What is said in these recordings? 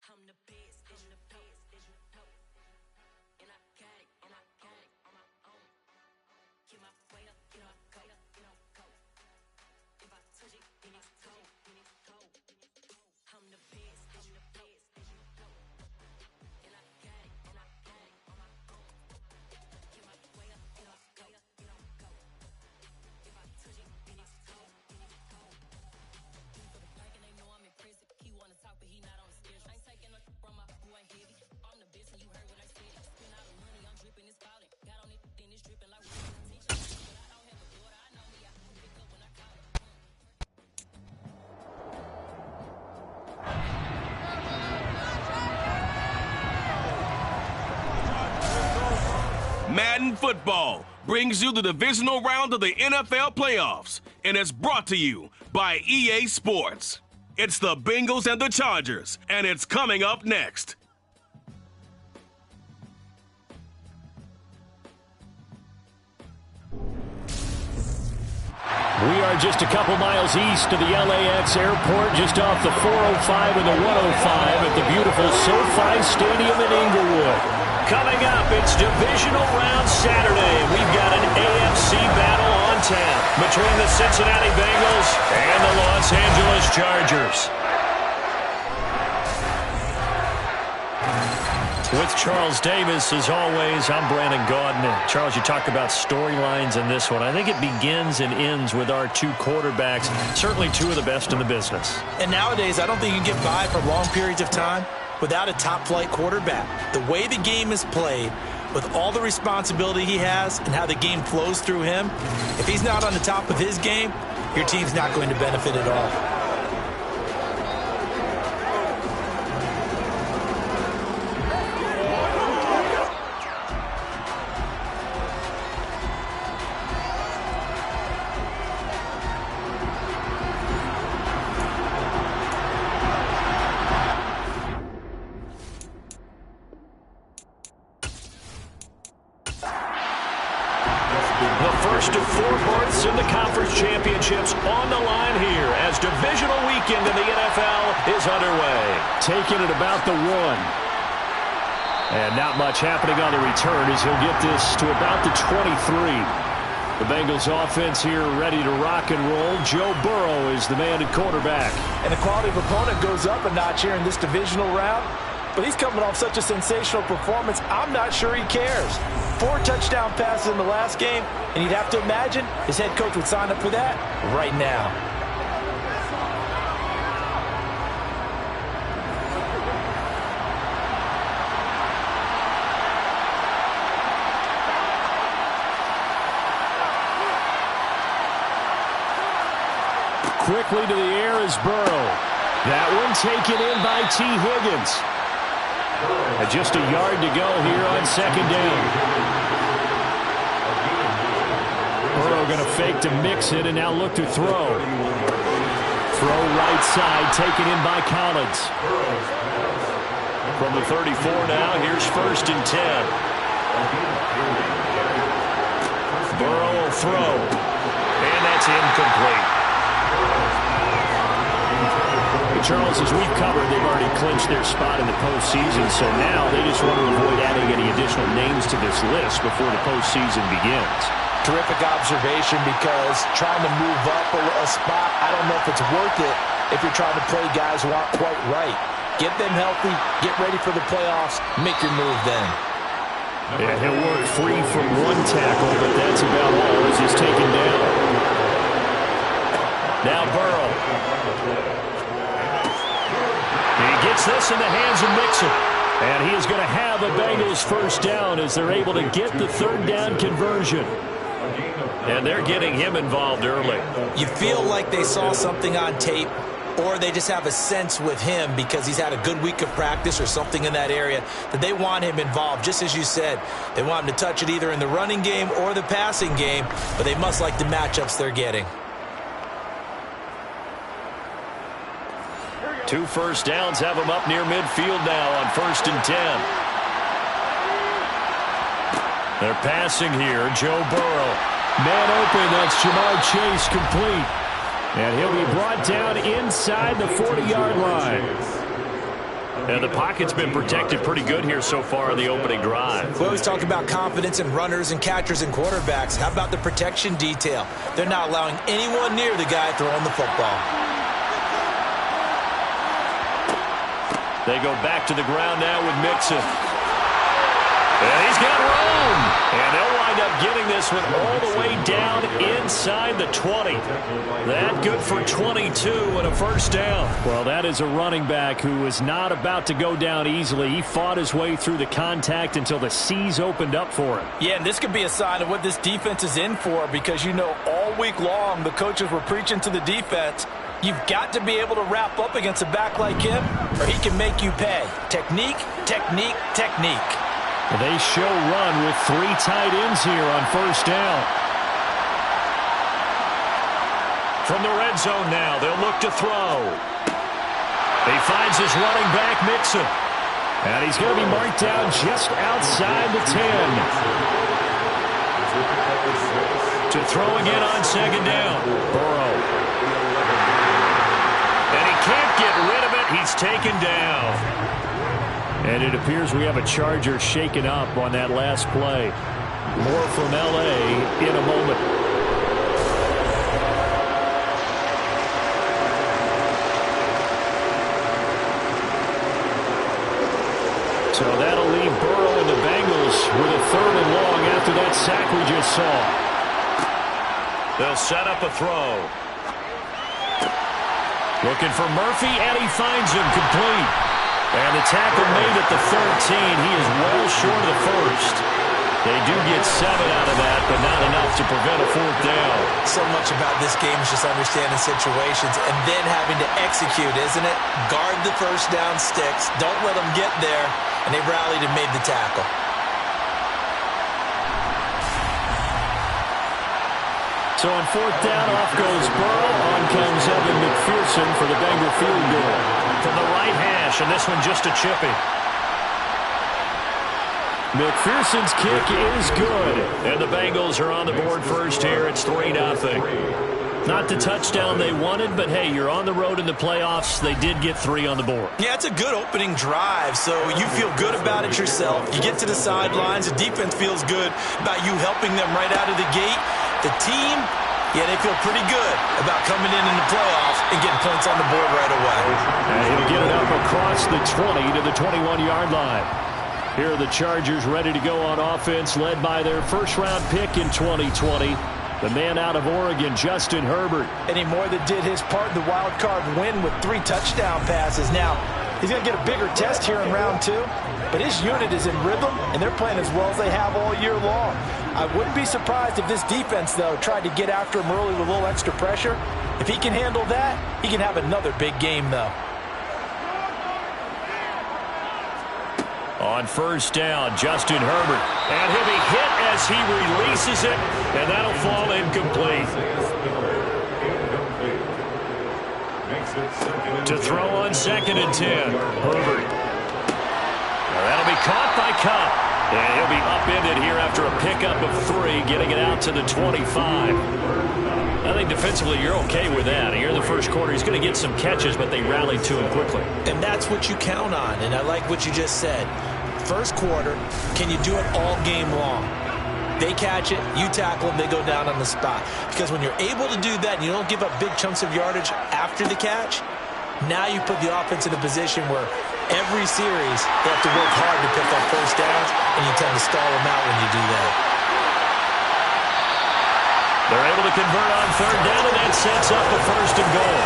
I'm the best, and the best, and you know. And I got it, on my own. Get my way up, go. If I touch it, then it's cold. I'm the best, and you know. And I got it, on my own. Get my way up, go. If I touch it, then it's cold. He for the pack and they know I'm impressive. He wanna talk, but he not on the schedule. I ain't taking a from my boy heavy. I'm the best, and you heard what I said. Spend all the money, I'm dripping, it's falling. Got on it, then it's dripping like water. Teacher, but I don't have a daughter. I know me, I can pick up when I call it. Madden Football brings you the divisional round of the NFL playoffs, and it's brought to you by EA Sports. It's the Bengals and the Chargers, and it's coming up next. We are just a couple miles east of the LAX airport, just off the 405 and the 105 at the beautiful SoFi Stadium in Inglewood. Coming up, it's Divisional Round Saturday. We've got an AFC battle on tap between the Cincinnati Bengals and the Los Angeles Chargers. With Charles Davis, as always, I'm Brandon Gaudin. Charles, you talk about storylines in this one. I think it begins and ends with our two quarterbacks, certainly two of the best in the business. And nowadays, I don't think you can get by for long periods of time without a top-flight quarterback. The way the game is played, with all the responsibility he has and how the game flows through him, if he's not on the top of his game, your team's not going to benefit at all. First of four berths in the conference championships on the line here as divisional weekend in the NFL is underway. Taking it about the 1. And not much happening on the return as he'll get this to about the 23. The Bengals offense here ready to rock and roll. Joe Burrow is the man at quarterback. And the quality of opponent goes up a notch here in this divisional round. But he's coming off such a sensational performance, I'm not sure he cares. 4 touchdown passes in the last game, and you'd have to imagine his head coach would sign up for that right now. Quickly to the air is Burrow. That one taken in by T. Higgins. And just a yard to go here on second down. Burrow going to fake to mix it and now look to throw. Throw right side, taken in by Collins. From the 34 now, here's 1st and 10. Burrow will throw. And that's incomplete. Charles, as we've covered, they've already clinched their spot in the postseason, so now they just want to avoid adding any additional names to this list before the postseason begins. Terrific observation, because trying to move up a spot, I don't know if it's worth it if you're trying to play guys who aren't quite right. Get them healthy, get ready for the playoffs, make your move then. Yeah, he'll work free from one tackle, but that's about all as he's taken down. Now Burrow. He gets this in the hands of Mixon. And he is going to have a Bengals first down as they're able to get the 3rd down conversion. And they're getting him involved early. You feel like they saw something on tape, or they just have a sense with him because he's had a good week of practice or something in that area that they want him involved. Just as you said, they want him to touch it either in the running game or the passing game, but they must like the matchups they're getting. 2 first downs have him up near midfield now on 1st and 10. They're passing here. Joe Burrow. Man open. That's Jamar Chase complete. And he'll be brought down inside the 40-yard line. And the pocket's been protected pretty good here so far in the opening drive. We always talk about confidence in runners and catchers and quarterbacks. How about the protection detail? They're not allowing anyone near the guy throwing the football. They go back to the ground now with Mixon. And he's got room. And they'll wind up getting this one all the way down inside the 20. That good for 22 and a first down. Well, that is a running back who is not about to go down easily. He fought his way through the contact until the seas opened up for him. Yeah, and this could be a sign of what this defense is in for, because you know all week long the coaches were preaching to the defense, you've got to be able to wrap up against a back like him or he can make you pay. Technique, technique, technique. They show run with 3 tight ends here on first down. From the red zone now, they'll look to throw. He finds his running back, Mixon. And he's going to be marked down just outside the 10. To throw again on second down. Burrow. And he can't get rid of it. He's taken down. And it appears we have a Charger shaken up on that last play. More from L.A. in a moment. So that'll leave Burrow and the Bengals with a 3rd and long after that sack we just saw. They'll set up a throw. Looking for Murphy, and he finds him complete. And the tackle made at the 13. He is well short of the first. They do get 7 out of that, but not enough to prevent a 4th down. So much about this game is just understanding situations and then having to execute, isn't it? Guard the first down sticks. Don't let them get there. And they rallied and made the tackle. So on 4th down, off goes Burrow. On comes Evan McPherson for the Bengal field goal. From the right hash, and this one just a chippy. McPherson's kick is good. And the Bengals are on the board first here. It's 3-0. Not the touchdown they wanted, but hey, you're on the road in the playoffs. They did get 3 on the board. Yeah, it's a good opening drive, so you feel good about it yourself. You get to the sidelines. The defense feels good about you helping them right out of the gate. The team, yeah, they feel pretty good about coming in the playoffs and getting points on the board right away. And he'll get it up across the 20 to the 21-yard line. Here are the Chargers ready to go on offense, led by their first-round pick in 2020, the man out of Oregon, Justin Herbert. And he more than did his part in the wild card win with 3 touchdown passes. Now, he's going to get a bigger test here in round 2, but his unit is in rhythm, and they're playing as well as they have all year long. I wouldn't be surprised if this defense, though, tried to get after him early with a little extra pressure. If he can handle that, he can have another big game, though. On first down, Justin Herbert. And he'll be hit as he releases it, and that'll fall incomplete. To throw on 2nd and 10, Herbert. Well, that'll be caught by Kupp. And he'll be upended here after a pickup of 3, getting it out to the 25. I think defensively you're okay with that. Here in the first quarter, he's going to get some catches, but they rallied to him quickly. And that's what you count on, and I like what you just said. First quarter, can you do it all game long? They catch it, you tackle them, they go down on the spot. Because when you're able to do that and you don't give up big chunks of yardage after the catch, now you put the offense in a position where every series they have to work hard to pick up first downs, and you tend to stall them out when you do that. They're able to convert on 3rd down, and that sets up a 1st and goal.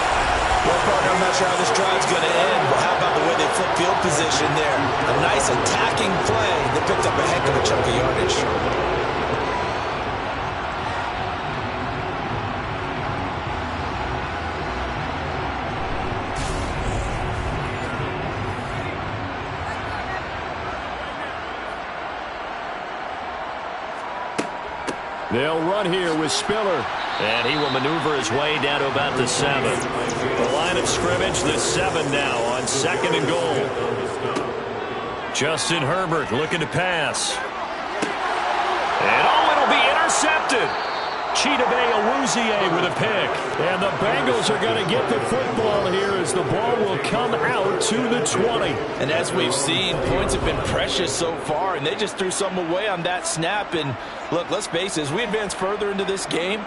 Well, partner, I'm not sure how this drive's going to end, but how about the way they flip field position there? A nice attacking play that picked up a heck of a chunk of yardage. They'll run here with Spiller. And he will maneuver his way down to about the 7. The line of scrimmage, the 7 now on 2nd and goal. Justin Herbert looking to pass. And it'll be intercepted. Chidobe with a pick. And the Bengals are going to get the football here as the ball will come out to the 20. And as we've seen, points have been precious so far, and they just threw some away on that snap. And look, let's face it, as we advance further into this game,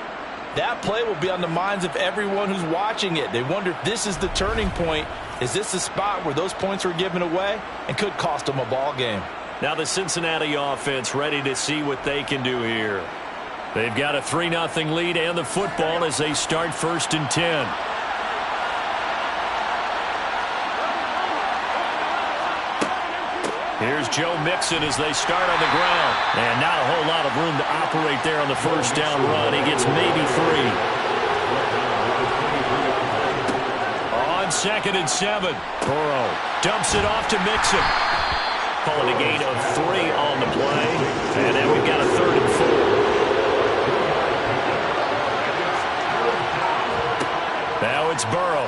that play will be on the minds of everyone who's watching it. They wonder if this is the turning point. Is this the spot where those points were given away and could cost them a ball game? Now the Cincinnati offense ready to see what they can do here. They've got a 3-0 lead and the football as they start 1st and 10. Here's Joe Mixon as they start on the ground. And not a whole lot of room to operate there on the first down run. He gets maybe 3. On 2nd and 7. Burrow dumps it off to Mixon. Calling a gain of 3 on the play. And then we've got a 3rd and 4. Now it's Burrow.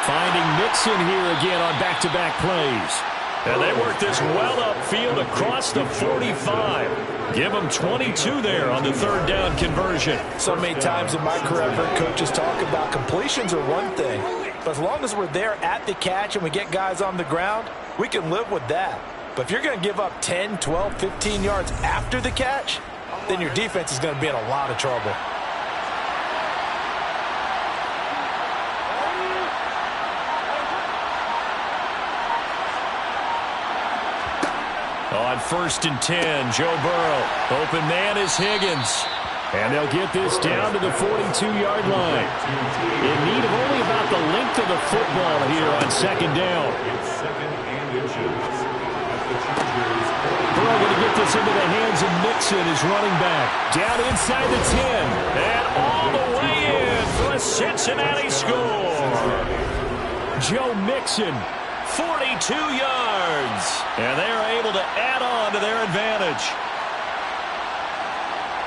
Finding Mixon here again on back-to-back plays. And they work this well upfield across the 45. Give them 22 there on the 3rd down conversion. So many times in my career, I've heard coaches talk about completions are one thing. But as long as we're there at the catch and we get guys on the ground, we can live with that. But if you're going to give up 10, 12, 15 yards after the catch, then your defense is going to be in a lot of trouble. On 1st and 10, Joe Burrow. Open man is Higgins. And they'll get this down to the 42-yard line. In need of only about the length of the football here on 2nd down. Burrow going to get this into the hands of Mixon, his running back. Down inside the 10. And all the way in for a Cincinnati score. Joe Mixon. 42 yards. And they are able to add on to their advantage.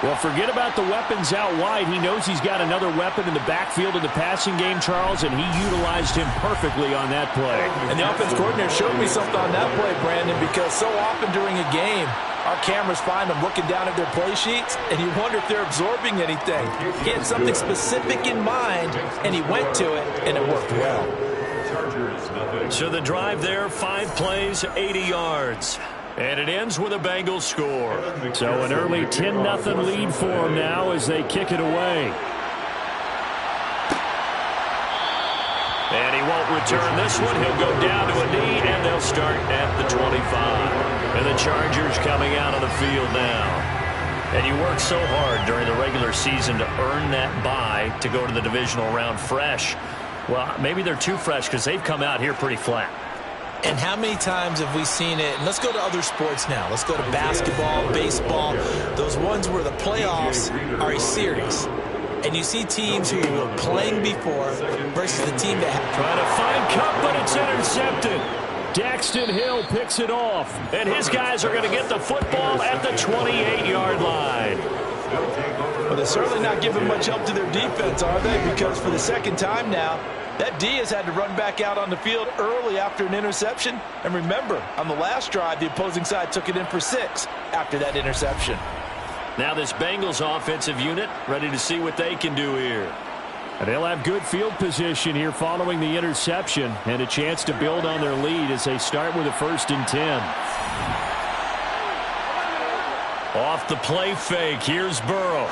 Well, forget about the weapons out wide. He knows he's got another weapon in the backfield in the passing game, Charles, and he utilized him perfectly on that play. And the offense coordinator showed me something on that play, Brandon, because so often during a game, our cameras find them looking down at their play sheets, and you wonder if they're absorbing anything. He had something specific in mind, and he went to it, and it worked well. So the drive there, 5 plays, 80 yards. And it ends with a Bengals score. So an early 10-0 lead for them now as they kick it away. And he won't return this one. He'll go down to a knee, and they'll start at the 25. And the Chargers coming out on the field now. And you work so hard during the regular season to earn that bye to go to the divisional round fresh. Well, maybe they're too fresh because they've come out here pretty flat. And how many times have we seen it? And let's go to other sports now. Let's go to basketball, baseball, those ones where the playoffs are a series. And you see teams who were playing before versus the team that trying to find Cup, but it's intercepted. Daxton Hill picks it off. And his guys are going to get the football at the 28-yard line. Well, they're certainly not giving much help to their defense, are they? Because for the 2nd time now, that D has had to run back out on the field early after an interception. And remember, on the last drive, the opposing side took it in for 6 after that interception. Now this Bengals offensive unit ready to see what they can do here. And they'll have good field position here following the interception and a chance to build on their lead as they start with a 1st and 10. Off the play fake, here's Burrow.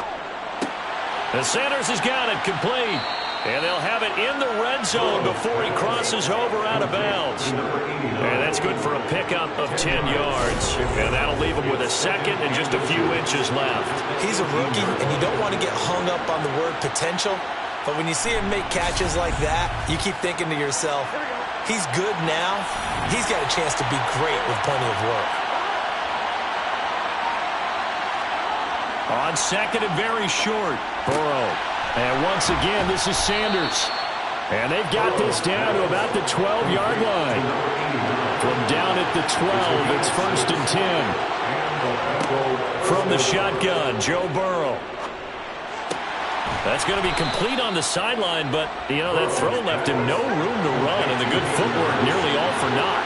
The Sanders has got it complete. And they'll have it in the red zone before he crosses over out of bounds. And that's good for a pickup of 10 yards. And that'll leave him with a 2nd and just a few inches left. He's a rookie, and you don't want to get hung up on the word potential. But when you see him make catches like that, you keep thinking to yourself, he's good now. He's got a chance to be great with plenty of work. On 2nd and very short, Burrow. And once again, this is Sanders. And they've got this down to about the 12-yard line. From down at the 12, it's 1st and 10. From the shotgun, Joe Burrow. That's going to be complete on the sideline, but, you know, that throw left him no room to run, and the good footwork nearly all for naught.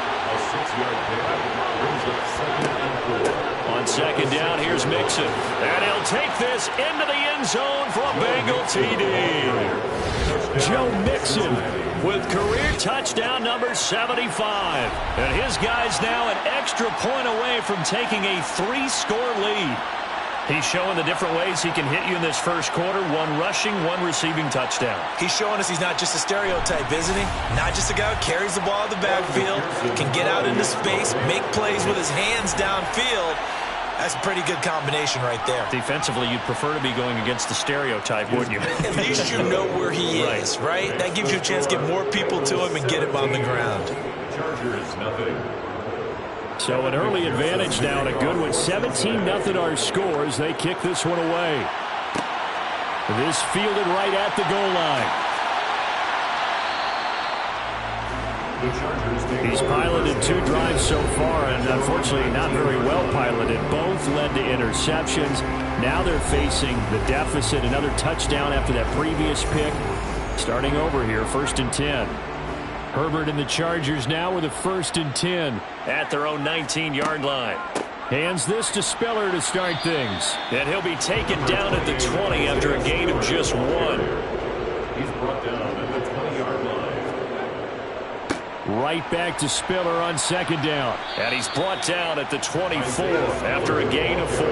On second down. Here's Mixon. And he'll take this into the end zone for a Bengal TD. Joe Mixon with career touchdown number 75. And his guy's now an extra point away from taking a 3-score lead. He's showing the different ways he can hit you in this first quarter. 1 rushing, 1 receiving touchdown. He's showing us he's not just a stereotype, isn't he? Not just a guy who carries the ball in the backfield, can get out into space, make plays with his hands downfield. That's a pretty good combination right there. Defensively, you'd prefer to be going against the stereotype, wouldn't you? At least you know where he is, right? That gives you a chance to get more people to him and get him on the ground. Chargers, nothing. So an early advantage now, and a good one. 17-0 our scores. They kick this one away. This fielded right at the goal line. He's piloted 2 drives so far, and unfortunately not very well piloted. Both led to interceptions. Now they're facing the deficit. Another touchdown after that previous pick. Starting over here, 1st and 10. Herbert and the Chargers now with a 1st and 10 at their own 19-yard line. Hands this to Spiller to start things. And he'll be taken down at the 20 after a gain of just 1. He's brought down at the 20-yard line. Right back to Spiller on 2nd down. And he's brought down at the 24 after a gain of 4.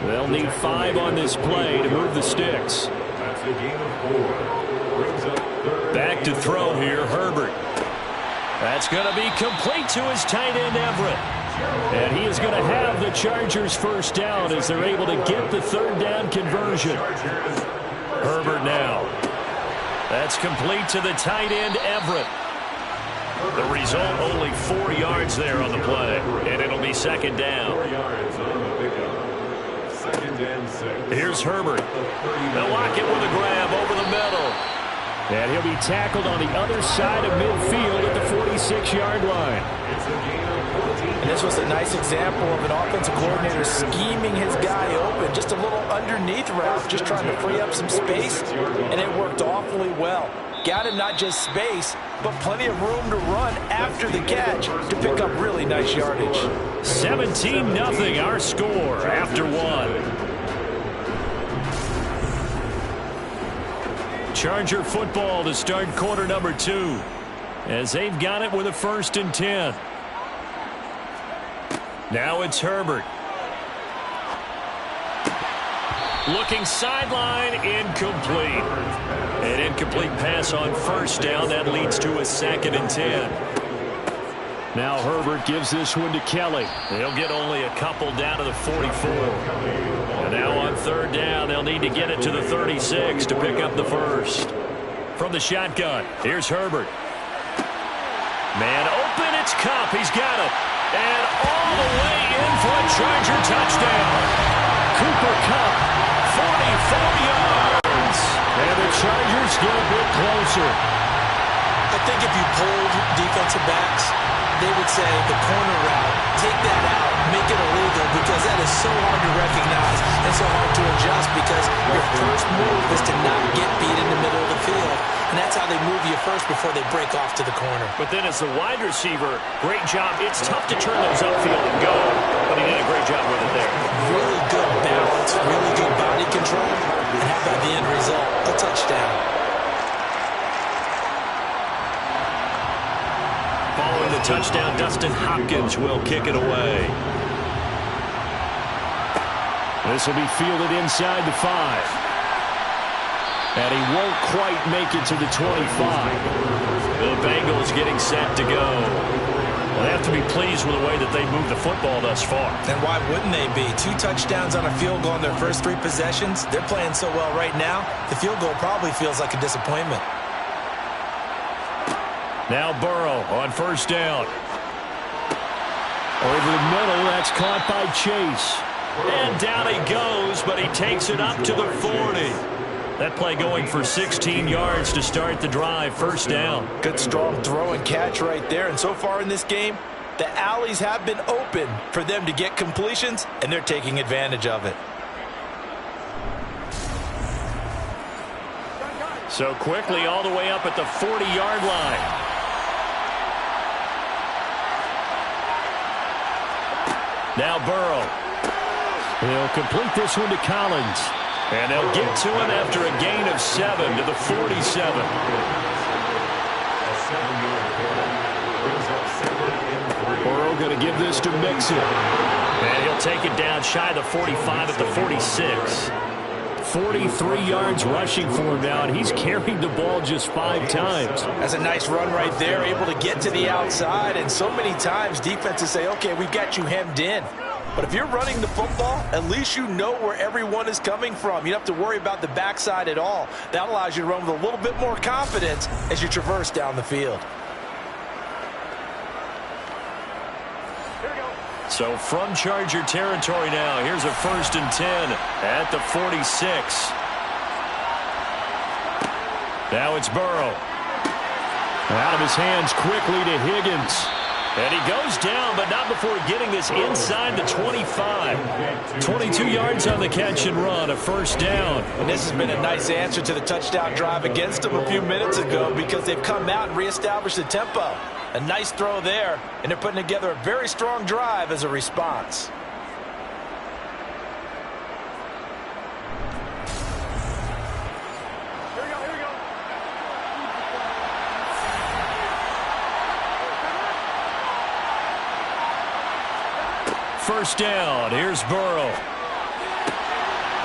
They'll need 5 on this play to move the sticks. That's a gain of 4. Brings up 3rd. Back to throw here, Herbert. That's going to be complete to his tight end, Everett. And he is going to have the Chargers' 1st down as they're able to get the 3rd down conversion. Herbert now. That's complete to the tight end, Everett. The result, only 4 yards there on the play. And it'll be 2nd down. 4 yards on the pickup. 2nd and 6. Here's Herbert. They'll lock it with a grab over the middle. And he'll be tackled on the other side of midfield at the 46-yard line. And this was a nice example of an offensive coordinator scheming his guy open. Just a little underneath route, just trying to free up some space, and it worked awfully well. Got him not just space, but plenty of room to run after the catch to pick up really nice yardage. 17-0 our score after 1. Charger football to start quarter number 2 as they've got it with a 1st and 10. Now it's Herbert. Looking sideline, incomplete. An incomplete pass on 1st down. That leads to a 2nd and 10. Now Herbert gives this one to Kelly. They'll get only a couple down to the 44. And now on 3rd down, they'll need to get it to the 36 to pick up the 1st. From the shotgun, here's Herbert. Man open, it's Kupp. He's got it. And all the way in for a Charger touchdown. Cooper Kupp, 44 yards. And the Chargers get a bit closer. I think if you polled defensive backs, they would say the corner route, take that out, make it illegal, because that is so hard to recognize and so hard to adjust, because your first move is to not get beat in the middle of the field, and that's how they move you first before they break off to the corner. But then as the wide receiver, great job. It's tough to turn those upfield and go, but he did a great job with it there. Really good balance, really good body control, and how about the end result? A touchdown. Following the touchdown, Dustin Hopkins will kick it away. This will be fielded inside the 5. And he won't quite make it to the 25. The Bengals getting set to go. Well, they have to be pleased with the way that they moved the football thus far. And why wouldn't they be? 2 touchdowns on a field goal in their first 3 possessions. They're playing so well right now, the field goal probably feels like a disappointment. Now Burrow on 1st down. Over the middle, that's caught by Chase. And down he goes, but he takes it up to the 40. That play going for 16 yards to start the drive. 1st down. Good strong throw and catch right there. And so far in this game, the alleys have been open for them to get completions, and they're taking advantage of it. So quickly all the way up at the 40-yard line. Now Burrow. They'll complete this one to Collins. And they'll get to him after a gain of 7 to the 47. Burrow going to give this to Mixon. And he'll take it down shy of the 45 at the 46. 43 yards rushing for him now, and he's carried the ball just 5 times. That's a nice run right there, able to get to the outside, and so many times defenses say, okay, we've got you hemmed in. But if you're running the football, at least you know where everyone is coming from. You don't have to worry about the backside at all. That allows you to run with a little bit more confidence as you traverse down the field. So from Charger territory now, here's a 1st and 10 at the 46. Now it's Burrow. Out of his hands quickly to Higgins. And he goes down, but not before getting this inside the 25. 22 yards on the catch and run, a 1st down. And this has been a nice answer to the touchdown drive against them a few minutes ago because they've come out and reestablished the tempo. A nice throw there, and they're putting together a very strong drive as a response. Here we go. 1st down. Here's Burrow.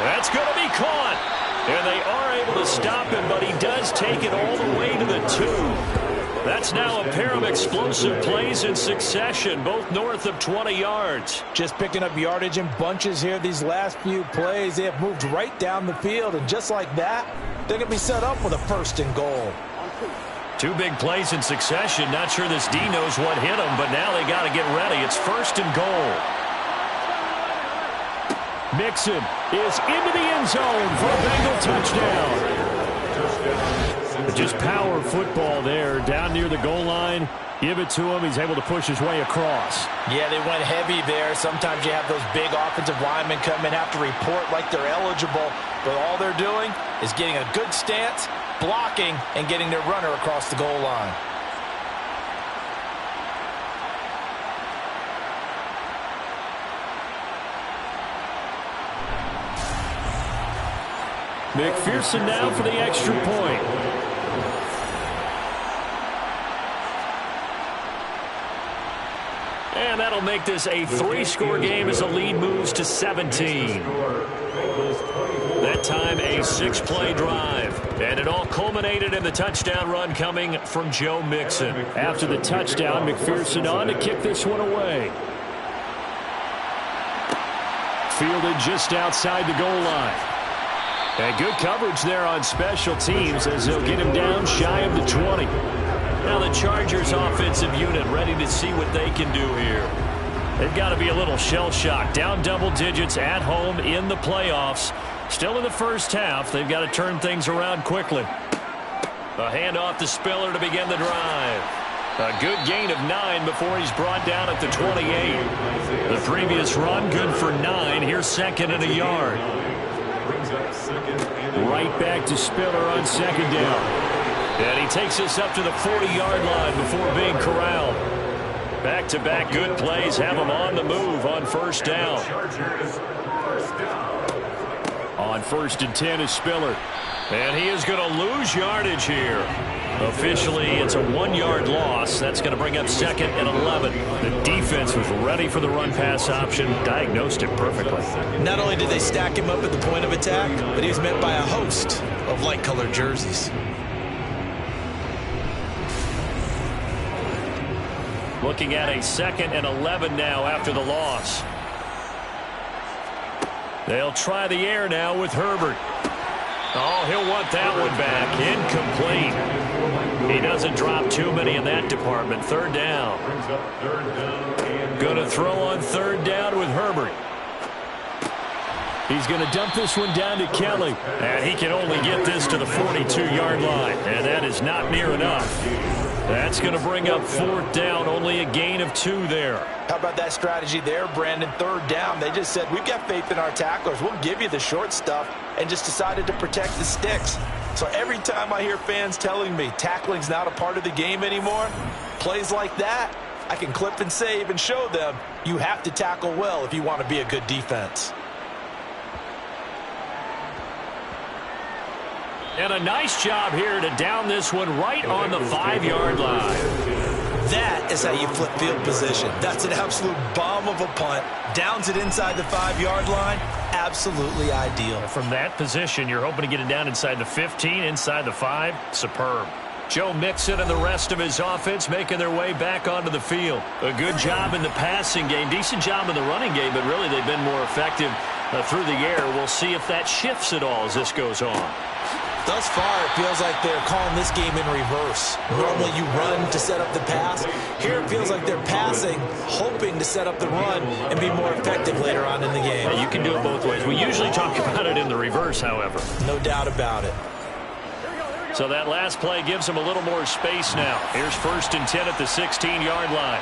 That's going to be caught. And they are able to stop him, but he does take it all the way to the 2. That's now a pair of explosive plays in succession, both north of 20 yards. Just picking up yardage in bunches here these last few plays. They have moved right down the field, and just like that, they're going to be set up with a 1st and goal. 2 big plays in succession. Not sure this D knows what hit him, but now they got to get ready. It's 1st and goal. Mixon is into the end zone for a Bengal touchdown. Just power football there down near the goal line. Give it to him. He's able to push his way across. Yeah, they went heavy there. Sometimes you have those big offensive linemen come in, have to report like they're eligible. But all they're doing is getting a good stance, blocking, and getting their runner across the goal line. McPherson now for the extra point. And that'll make this a 3-score game as the lead moves to 17. That time a 6-play drive. And it all culminated in the touchdown run coming from Joe Mixon. After the touchdown, McPherson on to kick this one away. Fielded just outside the goal line. And good coverage there on special teams as they'll get him down shy of the 20. Now the Chargers offensive unit ready to see what they can do here. They've got to be a little shell-shocked. Down double digits at home in the playoffs. Still in the 1st half. They've got to turn things around quickly. A handoff to Spiller to begin the drive. A good gain of 9 before he's brought down at the 28. The previous run good for 9. Here's 2nd and a yard. Right back to Spiller on 2nd down. And he takes us up to the 40-yard line before being corralled. Back-to-back good plays have him on the move on 1st down. On 1st and 10 is Spiller. And he is going to lose yardage here. Officially, it's a 1-yard loss. That's going to bring up 2nd and 11. The defense was ready for the run-pass option, diagnosed it perfectly. Not only did they stack him up at the point of attack, but he was met by a host of light-colored jerseys. Looking at a 2nd and 11 now after the loss. They'll try the air now with Herbert. Oh, he'll want that one back. Incomplete. He doesn't drop too many in that department. 3rd down. Going to throw on 3rd down with Herbert. He's going to dump this one down to Kelly. And he can only get this to the 42-yard line. And that is not near enough. That's going to bring up 4th down. Only a gain of 2 there. How about that strategy there, Brandon? 3rd down. They just said, we've got faith in our tacklers. We'll give you the short stuff, and just decided to protect the sticks. So every time I hear fans telling me tackling's not a part of the game anymore, plays like that, I can clip and save and show them you have to tackle well if you want to be a good defense. And a nice job here to down this one right on the 5-yard line. That is how you flip field position. That's an absolute bomb of a punt. Downs it inside the 5-yard line. Absolutely ideal. From that position, you're hoping to get it down inside the 15, inside the 5. Superb. Joe Mixon and the rest of his offense making their way back onto the field. A good job in the passing game. Decent job in the running game, but really they've been more effective through the air. We'll see if that shifts at all as this goes on. Thus far, it feels like they're calling this game in reverse. Normally you run to set up the pass. Here it feels like they're passing, hoping to set up the run and be more effective later on in the game. Yeah, you can do it both ways. We usually talk about it in the reverse, however. No doubt about it. So that last play gives him a little more space now. Here's 1st and 10 at the 16-yard line.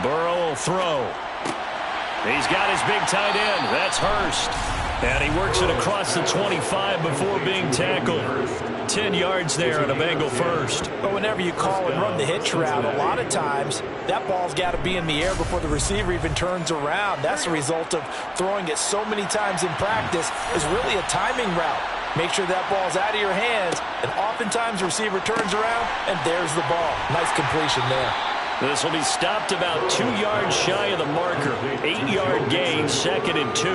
Burrow will throw. He's got his big tight end. That's Hurst. And he works it across the 25 before being tackled. 10 yards there on a Bengal first. But whenever you call and run the hitch route, a lot of times that ball's got to be in the air before the receiver even turns around. That's a result of throwing it so many times in practice. It's really a timing route. Make sure that ball's out of your hands, and oftentimes the receiver turns around, and there's the ball. Nice completion there. This will be stopped about 2 yards shy of the marker. 8-yard gain, 2nd and 2.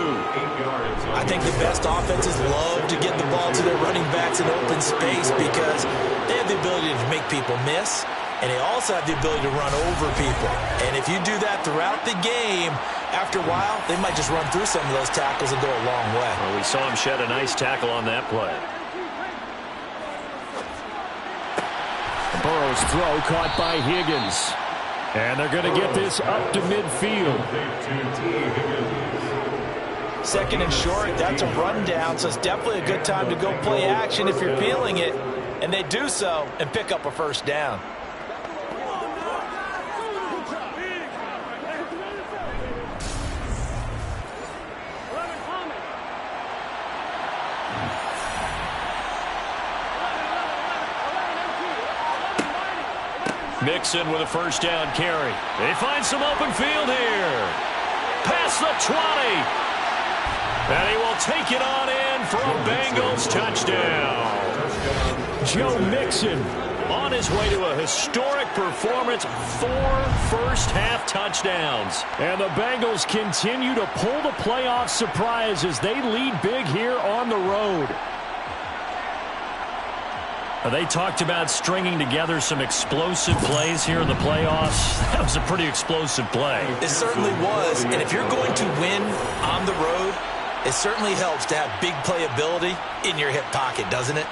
I think the best offenses love to get the ball to their running backs in open space because they have the ability to make people miss, and they also have the ability to run over people. And if you do that throughout the game, after a while, they might just run through some of those tackles and go a long way. Well, we saw him shed a nice tackle on that play. Burrow's throw caught by Higgins. And they're going to get this up to midfield. 2nd and short, that's a rundown, so it's definitely a good time to go play action if you're feeling it. And they do so and pick up a 1st down. Mixon with a 1st down carry. They find some open field here. Past the 20. And he will take it on in for a Bengals touchdown. Joe Mixon on his way to a historic performance. 4 first-half touchdowns. And the Bengals continue to pull the playoff surprise as they lead big here on the road. They talked about stringing together some explosive plays here in the playoffs. That was a pretty explosive play. It certainly was. And if you're going to win on the road, it certainly helps to have big playability in your hip pocket, doesn't it?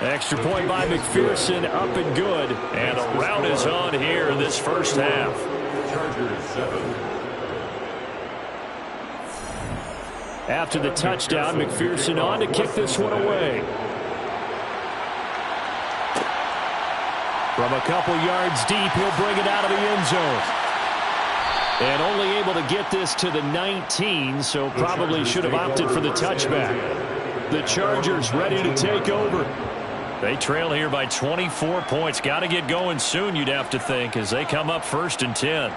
Extra point by McPherson, up and good. And a rout is on here in this first half. After the touchdown, McPherson on to kick this one away. From a couple yards deep, he'll bring it out of the end zone. And only able to get this to the 19, so probably should have opted for the touchback. The Chargers ready to take over. They trail here by 24 points. Got to get going soon, you'd have to think, as they come up 1st and 10.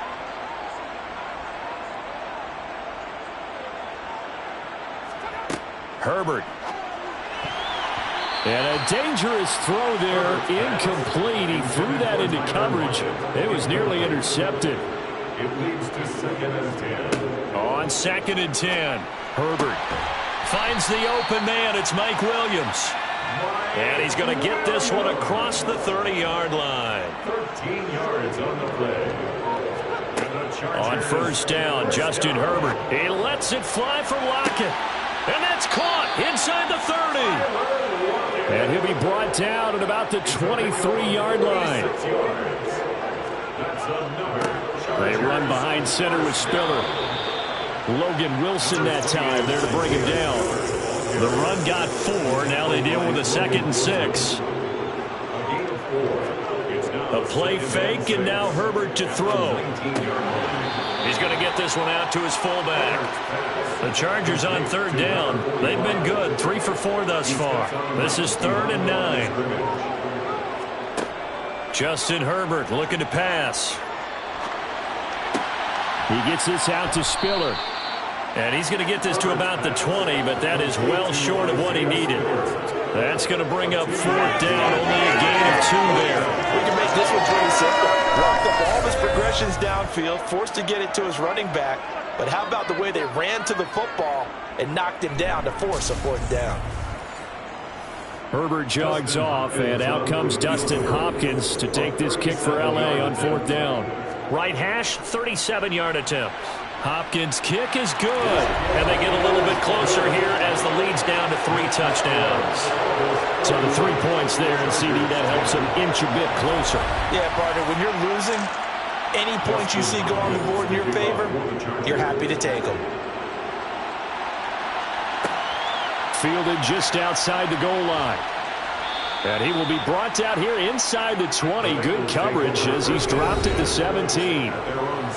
Herbert. And a dangerous throw there, incomplete. He threw that into coverage. It was nearly intercepted. It leads to 2nd and 10. On 2nd and 10, Herbert finds the open man. It's Mike Williams. And he's going to get this one across the 30-yard line. 13 yards on the play. On 1st down, Justin Herbert. He lets it fly from Lockett. And that's caught inside the 30. And he'll be brought down at about the 23-yard line. They run behind center with Spiller. Logan Wilson that time there to bring him down. The run got 4. Now they deal with a 2nd and 6. A play fake, and now Herbert to throw. He's going to get this one out to his fullback. The Chargers on 3rd down. They've been good, 3 for 4 thus far. This is 3rd and 9. Justin Herbert looking to pass. He gets this out to Spiller. And he's going to get this to about the 20, but that is well short of what he needed. That's going to bring up 4th down, only a gain of 2 there. We can make this one pretty simple. Block up all of his progressions downfield, forced to get it to his running back. But how about the way they ran to the football and knocked him down to force a 4th down? Herbert jogs off, and out comes Dustin Hopkins to take this kick for L.A. on 4th down. Right hash, 37-yard attempt. Hopkins' kick is good, and they get a little bit closer here as the lead's down to 3 touchdowns. So the 3 points there, and CD, that helps them inch a bit closer. Yeah, partner, when you're losing, any points you see go on the board in your favor, you're happy to take them. Fielded just outside the goal line. And he will be brought out here inside the 20. Good coverage as he's dropped it to 17.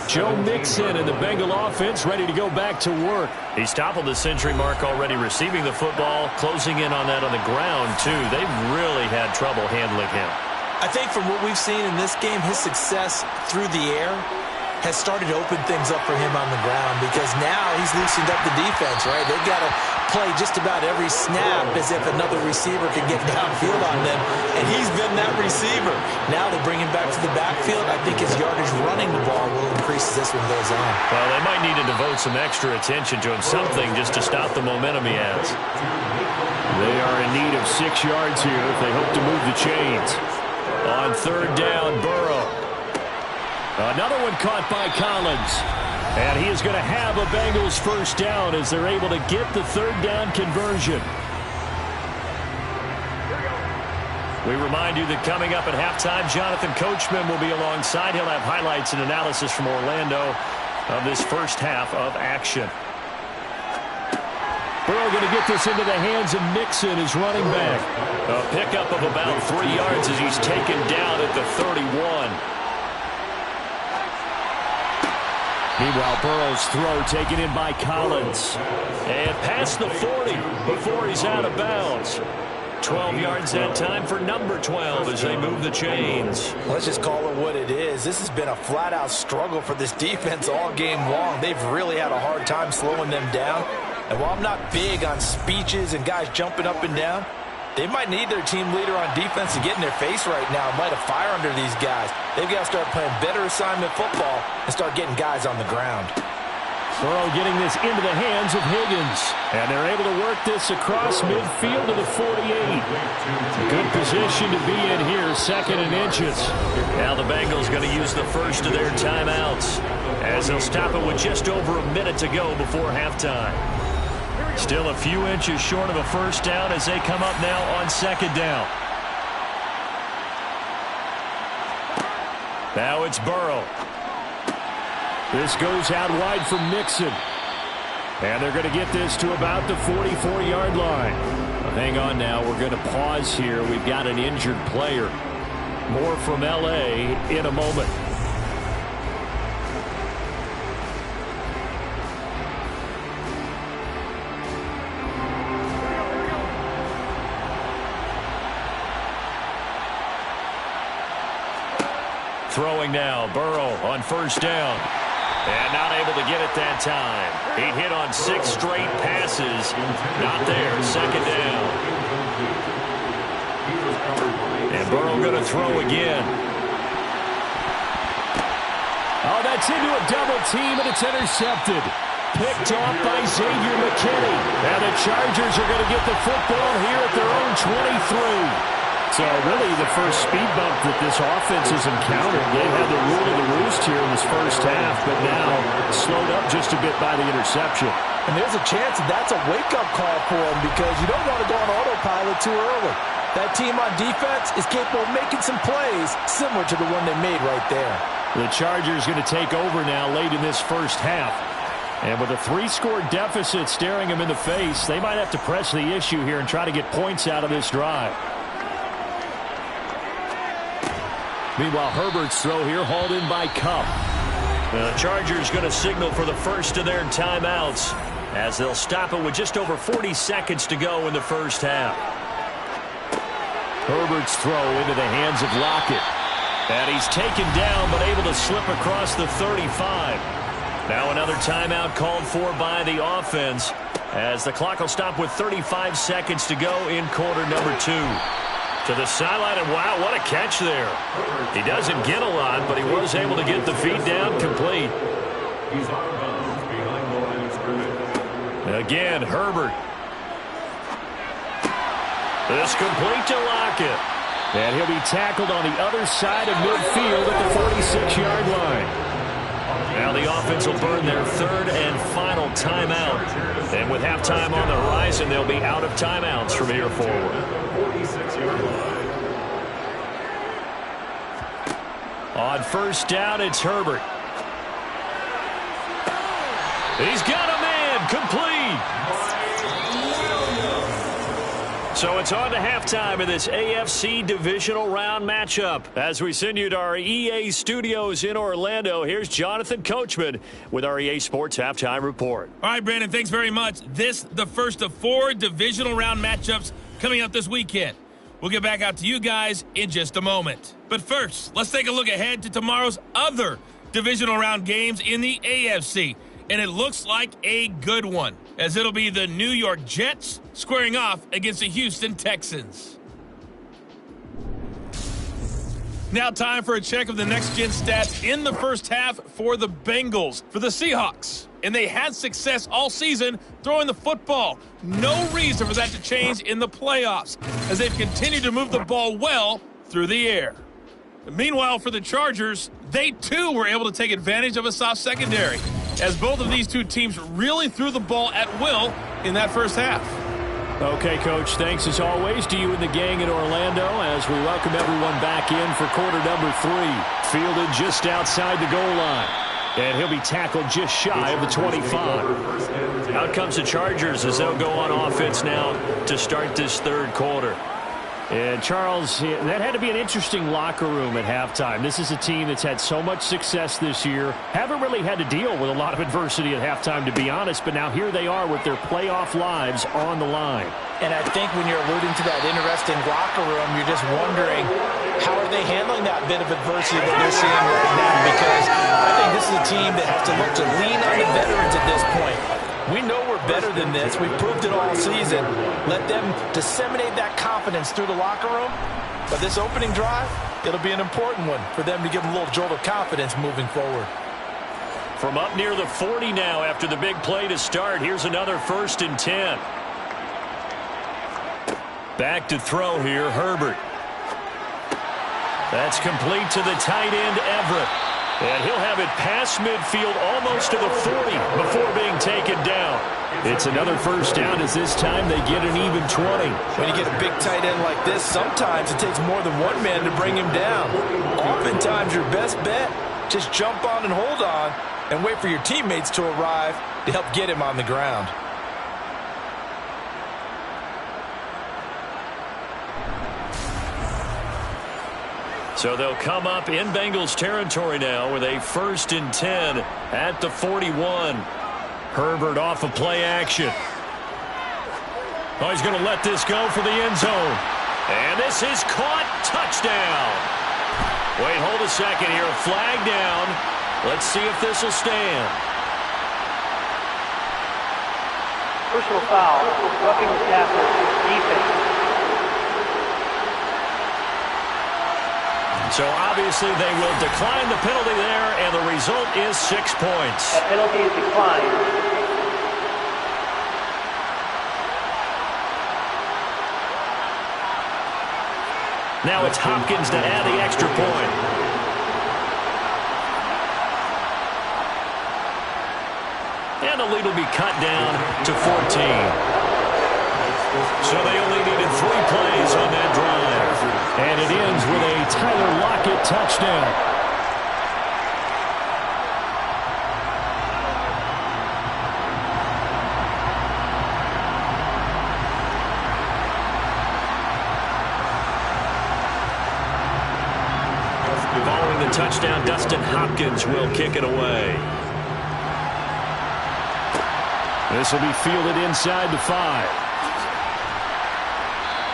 Joe Mixon and the Bengal offense ready to go back to work. He's toppled the century mark already receiving the football, closing in on that on the ground, too. They've really had trouble handling him. I think from what we've seen in this game, his success through the air has started to open things up for him on the ground because now he's loosened up the defense, right? They've got to play just about every snap as if another receiver can get downfield on them, and he's been that receiver. Now they bring him back to the backfield. I think his yardage running the ball will increase as this one goes on. Well, they might need to devote some extra attention to him, something just to stop the momentum he has. They are in need of 6 yards here if they hope to move the chains. On 3rd down, Burrow. Another one caught by Collins. And he is going to have a Bengals 1st down as they're able to get the 3rd down conversion. We remind you that coming up at halftime, Jonathan Coachman will be alongside. He'll have highlights and analysis from Orlando of this first half of action. Burrow going to get this into the hands of Mixon, his running back. A pickup of about 3 yards as he's taken down at the 31. Meanwhile, Burrow's throw taken in by Collins. And past the 40 before he's out of bounds. 12 yards that time for number 12 as they move the chains. Let's just call it what it is. This has been a flat-out struggle for this defense all game long. They've really had a hard time slowing them down. And while I'm not big on speeches and guys jumping up and down, they might need their team leader on defense to get in their face right now and light a fire under these guys. They've got to start playing better assignment football and start getting guys on the ground. Burrow getting this into the hands of Higgins. And they're able to work this across midfield to the 48. Good position to be in here, 2nd and inches. Now the Bengals going to use the first of their timeouts as they'll stop it with just over a minute to go before halftime. Still a few inches short of a 1st down as they come up now on 2nd down. Now it's Burrow. This goes out wide for Mixon. And they're going to get this to about the 44-yard line. Hang on now. We're going to pause here. We've got an injured player. More from L.A. in a moment. Throwing now, Burrow on 1st down. And not able to get it that time. He hit on 6 straight passes. Not there, 2nd down. And Burrow going to throw again. Oh, that's into a double team, and it's intercepted. Picked off by Xavier McKinney. And the Chargers are going to get the football here at their own 23. So really the first speed bump that this offense has encountered. They had the rule of the roost here in this first half, but now slowed up just a bit by the interception. And there's a chance that that's a wake-up call for them because you don't want to go on autopilot too early. That team on defense is capable of making some plays similar to the one they made right there. The Chargers going to take over now late in this first half. And with a 3-score deficit staring them in the face, they might have to press the issue here and try to get points out of this drive. Meanwhile, Herbert's throw here hauled in by Kupp. The Chargers going to signal for the first of their timeouts as they'll stop it with just over 40 seconds to go in the first half. Herbert's throw into the hands of Lockett. And he's taken down but able to slip across the 35. Now another timeout called for by the offense as the clock will stop with 35 seconds to go in quarter number 2. To the sideline, and wow, what a catch there. He doesn't get a lot, but he was able to get the feet down complete. He's out of bounds behind the line of scrimmage. Again, Herbert. This complete to Lockett. And he'll be tackled on the other side of midfield at the 46-yard line. Now the offense will burn their third and final timeout. And with halftime on the horizon, they'll be out of timeouts from here forward. 46-yard line. On first down, it's Herbert. He's got a man, complete. So it's on to halftime of this AFC Divisional Round matchup. As we send you to our EA studios in Orlando, here's Jonathan Coachman with our EA Sports Halftime Report. All right, Brandon, thanks very much. This the first of 4 Divisional Round matchups coming up this weekend. We'll get back out to you guys in just a moment. But first, let's take a look ahead to tomorrow's other Divisional Round games in the AFC. And it looks like a good one, as it'll be the New York Jets squaring off against the Houston Texans. Now time for a check of the next-gen stats in the first half for the Bengals, for the Seahawks. And they had success all season throwing the football. No reason for that to change in the playoffs, as they've continued to move the ball well through the air. Meanwhile, for the Chargers, they too were able to take advantage of a soft secondary, as both of these two teams really threw the ball at will in that first half. Okay, Coach, thanks as always to you and the gang in Orlando as we welcome everyone back in for quarter number 3. Fielded just outside the goal line. And he'll be tackled just shy of the 25. Out comes the Chargers as they'll go on offense now to start this third quarter. And, Charles, that had to be an interesting locker room at halftime. This is a team that's had so much success this year. Haven't really had to deal with a lot of adversity at halftime, to be honest. But now here they are with their playoff lives on the line. And I think when you're alluding to that interesting locker room, you're just wondering, how are they handling that bit of adversity that they're seeing right now? Because I think this is a team that has to look to lean on the veterans at this point. We know we're better than this. We've proved it all season. Let them disseminate that confidence through the locker room. But this opening drive, it'll be an important one for them to give them a little jolt of confidence moving forward. From up near the 40 now after the big play to start, here's another 1st and 10. Back to throw here, Herbert. That's complete to the tight end, Everett. And he'll have it past midfield almost to the 40 before being taken down. It's another first down as this time they get an even 20. When you get a big tight end like this, sometimes it takes more than one man to bring him down. Oftentimes your best bet, just jump on and hold on and wait for your teammates to arrive to help get him on the ground. So they'll come up in Bengals territory now with a 1st and 10 at the 41. Herbert off of play action. Oh, he's going to let this go for the end zone. And this is caught. Touchdown. Wait, hold a second here. A flag down. Let's see if this will stand. Personal foul. Roughing the tackle. Defense. So obviously they will decline the penalty there, and the result is 6 points. That penalty is declined. Now it's Hopkins to add the extra point. And the lead will be cut down to 14. So they only needed 3 plays on that drive. And it ends with a Tyler Lockett touchdown. Following the touchdown, Dustin Hopkins will kick it away. This will be fielded inside the 5.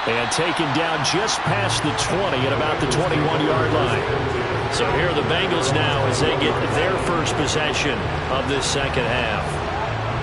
And taken down just past the 20 at about the 21-yard line. So here are the Bengals now as they get their first possession of this second half.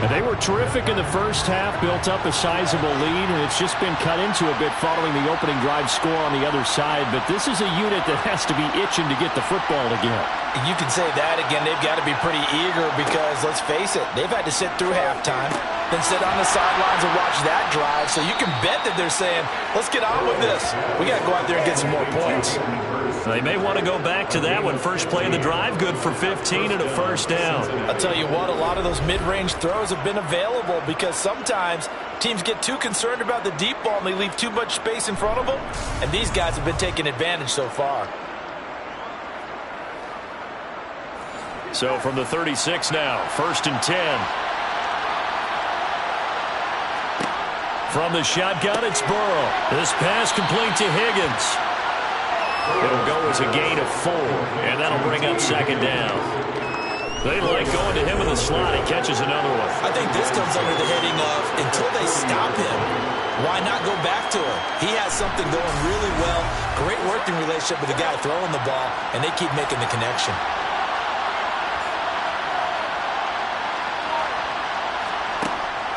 And they were terrific in the first half, built up a sizable lead, and it's just been cut into a bit following the opening drive score on the other side. But this is a unit that has to be itching to get the football again. You can say that again. They've got to be pretty eager because, let's face it, they've had to sit through halftime, then sit on the sidelines and watch that drive. So you can bet that they're saying, let's get on with this. We got to go out there and get some more points. They may want to go back to that one. First play of the drive, good for 15 and a first down. I'll tell you what, a lot of those mid-range throws have been available because sometimes teams get too concerned about the deep ball and they leave too much space in front of them. And these guys have been taking advantage so far. So from the 36 now, 1st and 10. From the shotgun, it's Burrow. This pass complete to Higgins. It'll go as a gain of 4, and that'll bring up second down. They like going to him in the slot. He catches another one. I think this comes under the heading of until they stop him, why not go back to him? He has something going really well. Great working relationship with the guy throwing the ball, and they keep making the connection.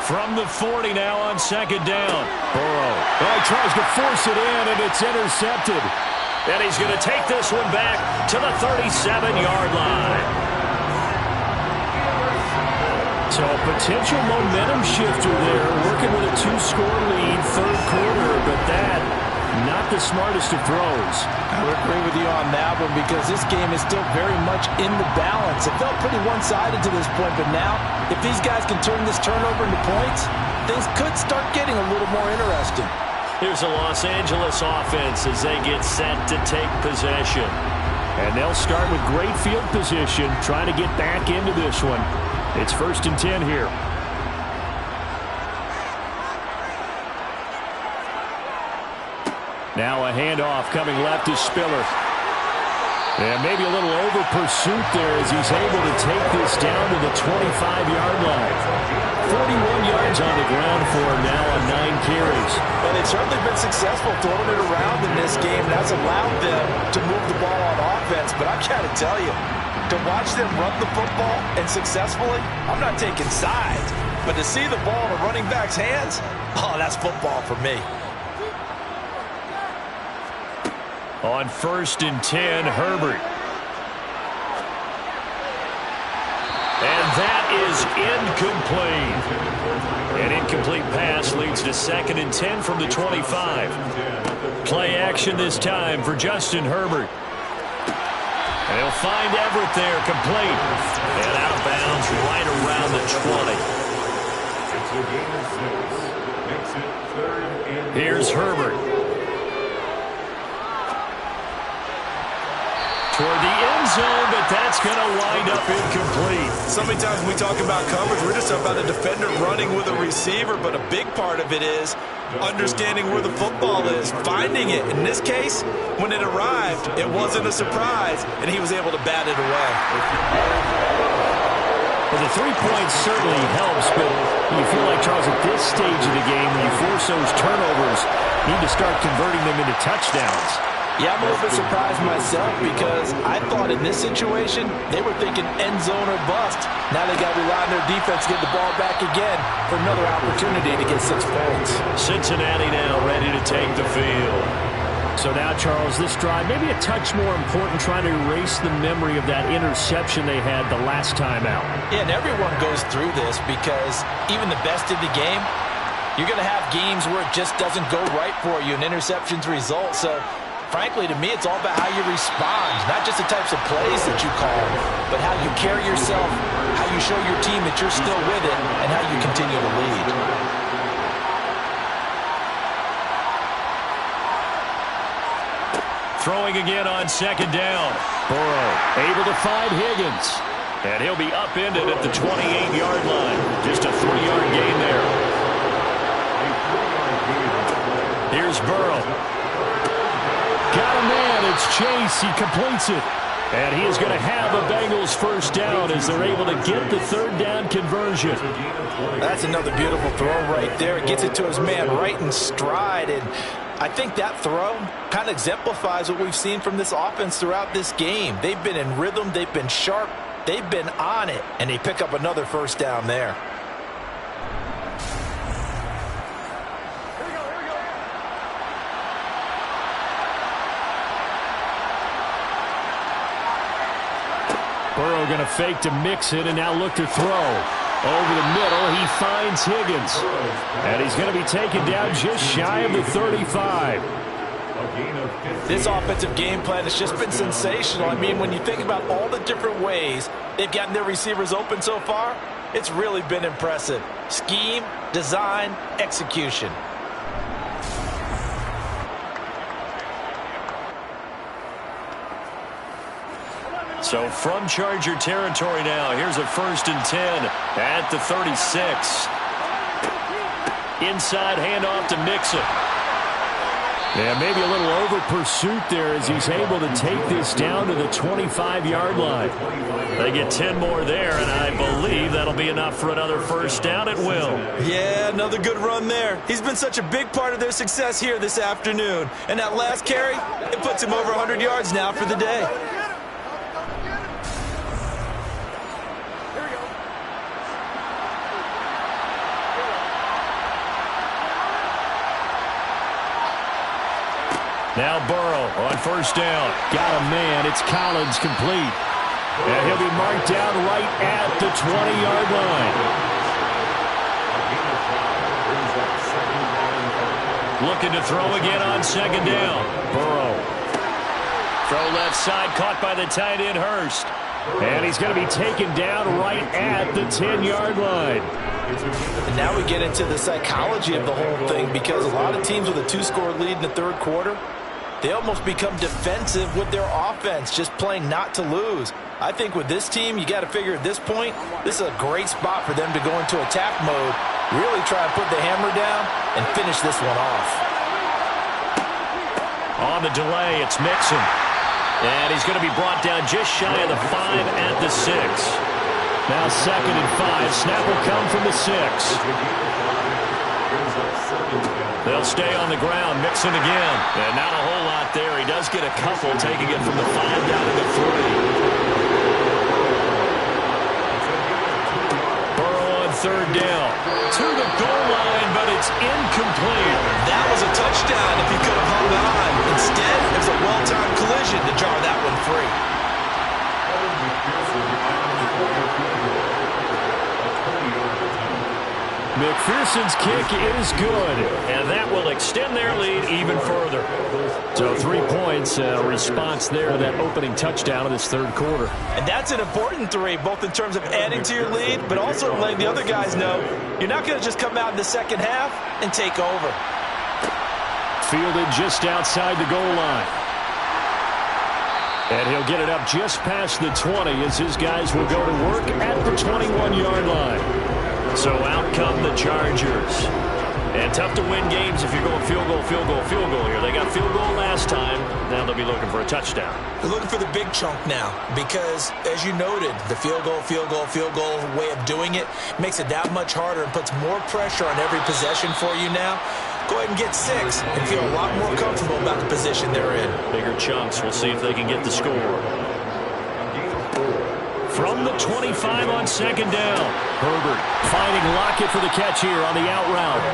From the 40 now on second down. Burrow. Well, he tries to force it in, and it's intercepted. And he's going to take this one back to the 37-yard line. So a potential momentum shifter there, working with a 2-score lead, third quarter, but that, not the smartest of throws. I would agree with you on that one because this game is still very much in the balance. It felt pretty one-sided to this point, but now, if these guys can turn this turnover into points, things could start getting a little more interesting. Here's a Los Angeles offense as they get set to take possession. And they'll start with great field position, trying to get back into this one. It's 1st and 10 here. Now a handoff coming left to Spiller. And maybe a little over pursuit there as he's able to take this down to the 25-yard line. 41 yards on the ground for him now on 9 carries. Well, they've certainly been successful throwing it around in this game. That's allowed them to move the ball on offense. But I've got to tell you, to watch them run the football and successfully, I'm not taking sides. But to see the ball in a running back's hands, oh, that's football for me. On 1st and 10, Herbert. And that is incomplete. An incomplete pass leads to 2nd and 10 from the 25. Play action this time for Justin Herbert. And he'll find Everett there, complete. And out of bounds right around the 20. Here's Herbert. Toward the end zone, but that's going to wind up incomplete. So many times when we talk about coverage, we're just talking about a defender running with a receiver, but a big part of it is understanding where the football is, finding it. In this case, when it arrived, it wasn't a surprise, and he was able to bat it away. Well, the 3 points certainly helps, but you feel like, Charles, at this stage of the game, when you force those turnovers, you need to start converting them into touchdowns. Yeah, I'm a little bit surprised myself because I thought in this situation, they were thinking end zone or bust. Now they got to rely on their defense to get the ball back again for another opportunity to get 6 points. Cincinnati now ready to take the field. So now, Charles, this drive, maybe a touch more important, trying to erase the memory of that interception they had the last time out. Yeah, and everyone goes through this because even the best in the game, you're going to have games where it just doesn't go right for you and interceptions result. So frankly, to me, it's all about how you respond, not just the types of plays that you call, but how you carry yourself, how you show your team that you're still with it, and how you continue to lead. Throwing again on second down. Burrow able to find Higgins. And he'll be upended at the 28-yard line. Just a 3-yard gain there. Here's Burrow. Got a man, it's Chase, he completes it. And he is going to have a Bengals first down as they're able to get the 3rd down conversion. That's another beautiful throw right there. It gets it to his man right in stride. And I think that throw kind of exemplifies what we've seen from this offense throughout this game. They've been in rhythm. They've been sharp. They've been on it, and they pick up another first down there. Burrow going to fake to mix it and now look to throw. Over the middle, he finds Higgins. And he's going to be taken down just shy of the 35. This offensive game plan has just been sensational. I mean, when you think about all the different ways they've gotten their receivers open so far, it's really been impressive. Scheme, design, execution. So from Charger territory now, here's a 1st and 10 at the 36. Inside handoff to Mixon. Yeah, maybe a little over pursuit there as he's able to take this down to the 25-yard line. They get 10 more there, and I believe that'll be enough for another first down at will. Yeah, another good run there. He's been such a big part of their success here this afternoon. And that last carry, it puts him over 100 yards now for the day. Now Burrow on first down. Got a man. It's Collins complete. And he'll be marked down right at the 20-yard line. Looking to throw again on second down. Burrow. Throw left side, caught by the tight end Hurst. And he's going to be taken down right at the 10-yard line. And now we get into the psychology of the whole thing, because a lot of teams with a 2-score lead in the third quarter, they almost become defensive with their offense, just playing not to lose. I think with this team, you got to figure at this point, this is a great spot for them to go into attack mode, really try and put the hammer down and finish this one off. On the delay, it's Mixon. And he's going to be brought down just shy of the 5 at the 6. Now 2nd and 5. Snap will come from the 6. They'll stay on the ground. Mixon again. And not a whole lot there. He does get a couple, taking it from the 5 down to the 3. Burrow on third down. To the goal line, but it's incomplete. That was a touchdown if he could have hung on. Instead, it was a well-timed collision to jar that one free. McPherson's kick is good, and that will extend their lead even further. So 3 points, response there to that opening touchdown in this third quarter. And that's an important 3, both in terms of adding to your lead, but also letting the other guys know you're not going to just come out in the second half and take over. Fielded just outside the goal line. And he'll get it up just past the 20 as his guys will go to work at the 21-yard line. So out come the Chargers. And tough to win games if you're going field goal, field goal, field goal here. They got field goal last time. Now they'll be looking for a touchdown. They're looking for the big chunk now because, as you noted, the field goal way of doing it makes it that much harder and puts more pressure on every possession for you now. Go ahead and get 6 and feel a lot more comfortable about the position they're in. Bigger chunks. We'll see if they can get the score. From the 25 on second down. Herbert finding Lockett for the catch here on the out route.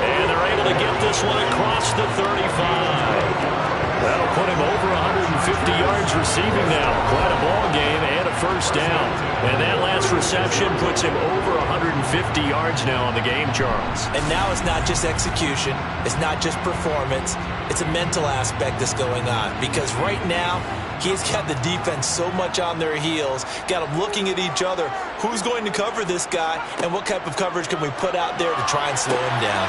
And they're able to get this one across the 35. That'll put him over 150 yards receiving now. Quite a ball game and a first down. And that last reception puts him over 150 yards now on the game, Charles. And now it's not just execution. It's not just performance. It's a mental aspect that's going on. Because right now, he's got the defense so much on their heels, got them looking at each other. Who's going to cover this guy, and what type of coverage can we put out there to try and slow him down?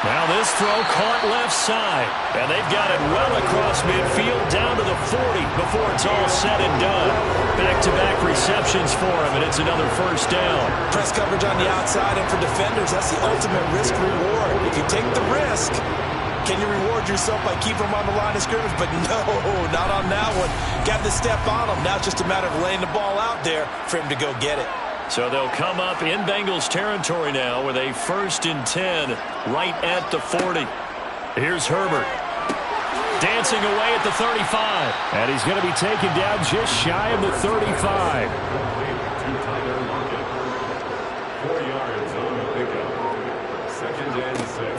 Now this throw caught left side, and they've got it well across midfield down to the 40 before it's all said and done. Back-to-back receptions for him, and it's another first down. Press coverage on the outside, and for defenders, that's the ultimate risk-reward. If you take the risk, can you reward yourself by keeping him on the line of scrimmage? But no, not on that one. Got to step on him. Now it's just a matter of laying the ball out there for him to go get it. So they'll come up in Bengals territory now with a 1st and 10 right at the 40. Here's Herbert. Dancing away at the 35. And he's going to be taken down just shy of the 35.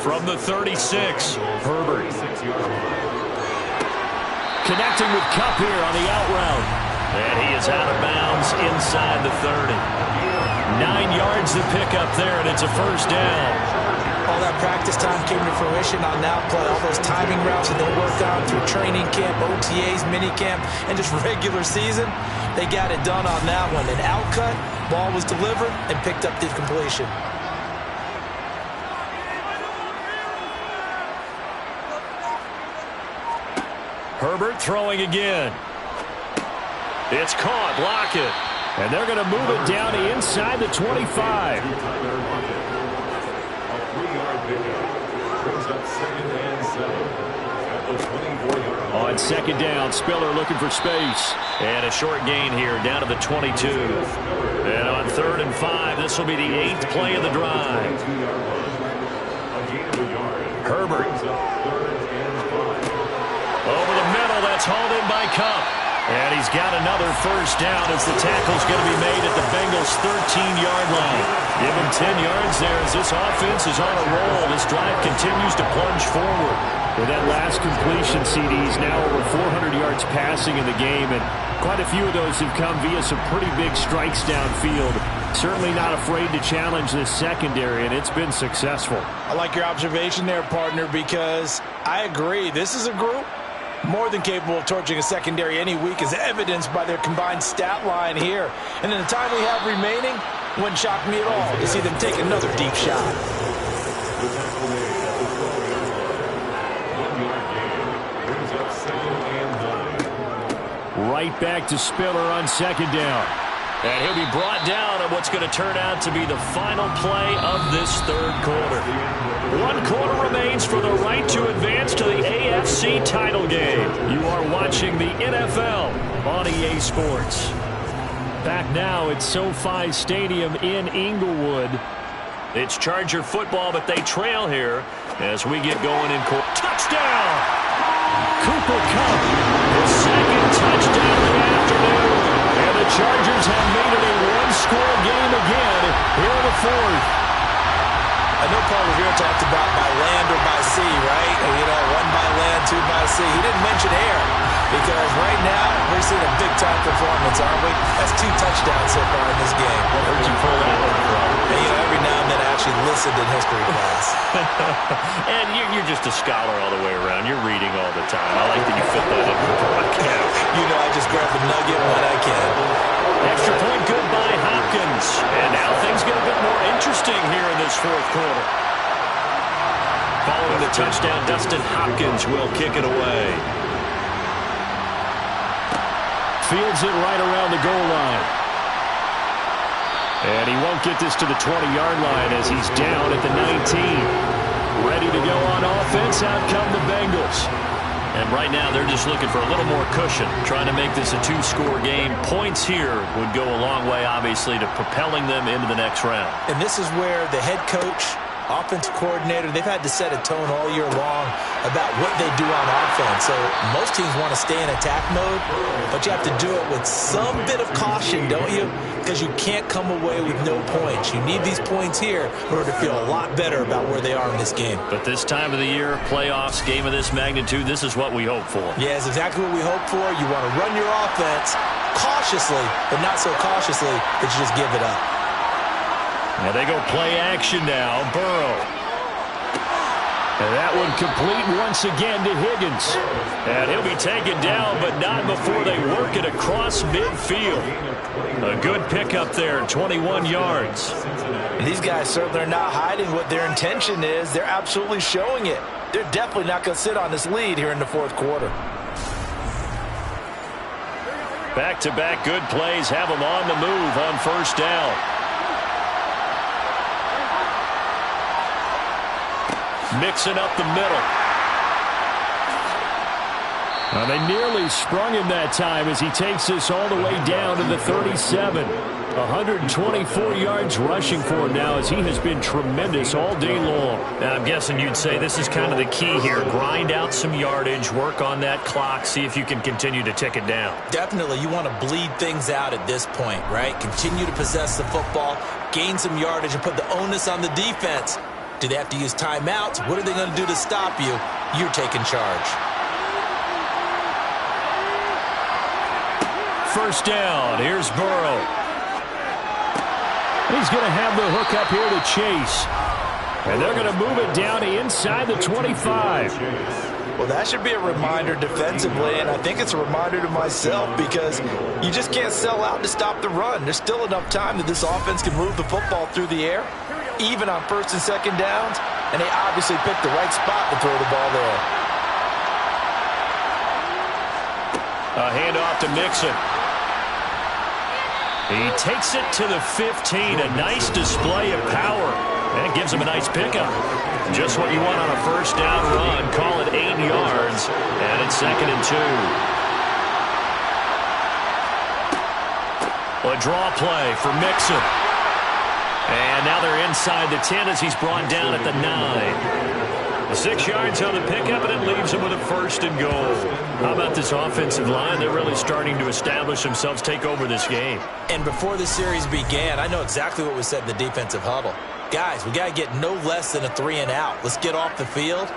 From the 36, Herbert. Connecting with Kupp here on the out route. And he is out of bounds inside the 30. 9 yards to pick up there, and it's a first down. All that practice time came to fruition on that play. All those timing routes that they worked on through training camp, OTAs, mini camp, and just regular season, they got it done on that one. An outcut, ball was delivered, and picked up the completion. Herbert throwing again. It's caught. Lock it. And they're going to move it down to inside the 25. On second down, Spiller looking for space. And a short gain here down to the 22. And on 3rd and 5, this will be the 8th play of the drive. Herbert. Over the middle, that's hauled in by Kupp. And he's got another first down as the tackle's going to be made at the Bengals' 13-yard line. Give him 10 yards there as this offense is on a roll. This drive continues to plunge forward. With that last completion, CD's now over 400 yards passing in the game, and quite a few of those have come via some pretty big strikes downfield. Certainly not afraid to challenge this secondary, and it's been successful. I like your observation there, partner, because I agree. This is a group more than capable of torching a secondary any week, as evidenced by their combined stat line here. And in the time we have remaining, wouldn't shock me at all to see them take another deep shot. Right back to Spiller on second down. And he'll be brought down at what's going to turn out to be the final play of this third quarter. 1 quarter remains for the right to advance to the AFC title game. You are watching the NFL on EA Sports. Back now at SoFi Stadium in Inglewood. It's Charger football, but they trail here as we get going in court. Touchdown! Cooper Kupp, his second touchdown of the afternoon. And the Chargers have made it a one-score game again here in the fourth. I know Paul Revere talked about by land or by sea, right? You know, 1 by land, 2 by sea. He didn't mention air because right now we're seeing a big-time performance, aren't we? That's 2 touchdowns so far in this game. Where'd you pull that one from? And, you know, every now and then I actually listened in history class. And you're just a scholar all the way around. You're reading all the time. I like that you fit that in the broadcast. You know, I just grab the nugget when I can. Extra point good by Hopkins. And now things get a bit more interesting here in this fourth quarter. Following the touchdown, Dustin Hopkins will kick it away. Fields it right around the goal line. And he won't get this to the 20-yard line as he's down at the 19. Ready to go on offense. Out come the Bengals. And right now they're just looking for a little more cushion, trying to make this a 2-score game. Points here would go a long way, obviously, to propelling them into the next round. And this is where the head coach, offensive coordinator, they've had to set a tone all year long about what they do on offense. So most teams want to stay in attack mode, but you have to do it with some bit of caution, don't you? Because you can't come away with no points. You need these points here in order to feel a lot better about where they are in this game. But this time of the year, playoffs, game of this magnitude, this is what we hope for. Yeah, it's exactly what we hope for. You want to run your offense cautiously, but not so cautiously that you just give it up. Now they go play action now. Burrow. And that one complete once again to Higgins. And he'll be taken down, but not before they work it across midfield. A good pickup there, 21 yards. These guys certainly are not hiding what their intention is. They're absolutely showing it. They're definitely not going to sit on this lead here in the fourth quarter. Back-to-back good plays have them on the move on first down. Mixing up the middle. Now they nearly sprung him that time as he takes this all the way down to the 37. 124 yards rushing for him now as he has been tremendous all day long. And I'm guessing you'd say this is kind of the key here. Grind out some yardage, work on that clock, see if you can continue to tick it down. Definitely, you want to bleed things out at this point, right? Continue to possess the football, gain some yardage, and put the onus on the defense. Do they have to use timeouts? What are they going to do to stop you? You're taking charge. First down. Here's Burrow. He's going to have the hook up here to Chase. And they're going to move it down to inside the 25. Well, that should be a reminder defensively, and I think it's a reminder to myself because you just can't sell out to stop the run. There's still enough time that this offense can move the football through the air, even on first and second downs, and they obviously picked the right spot to throw the ball there. A handoff to Mixon. He takes it to the 15. A nice display of power. That gives him a nice pickup. Just what you want on a first down run. Call it 8 yards. And it's 2nd and 2. A draw play for Mixon. And now they're inside the 10 as he's brought down at the 9. 6 yards on the pickup, and it leaves him with a 1st and goal. How about this offensive line? They're really starting to establish themselves, take over this game. And before the series began, I know exactly what was said in the defensive huddle. Guys, we got to get no less than a 3 and out. Let's get off the field.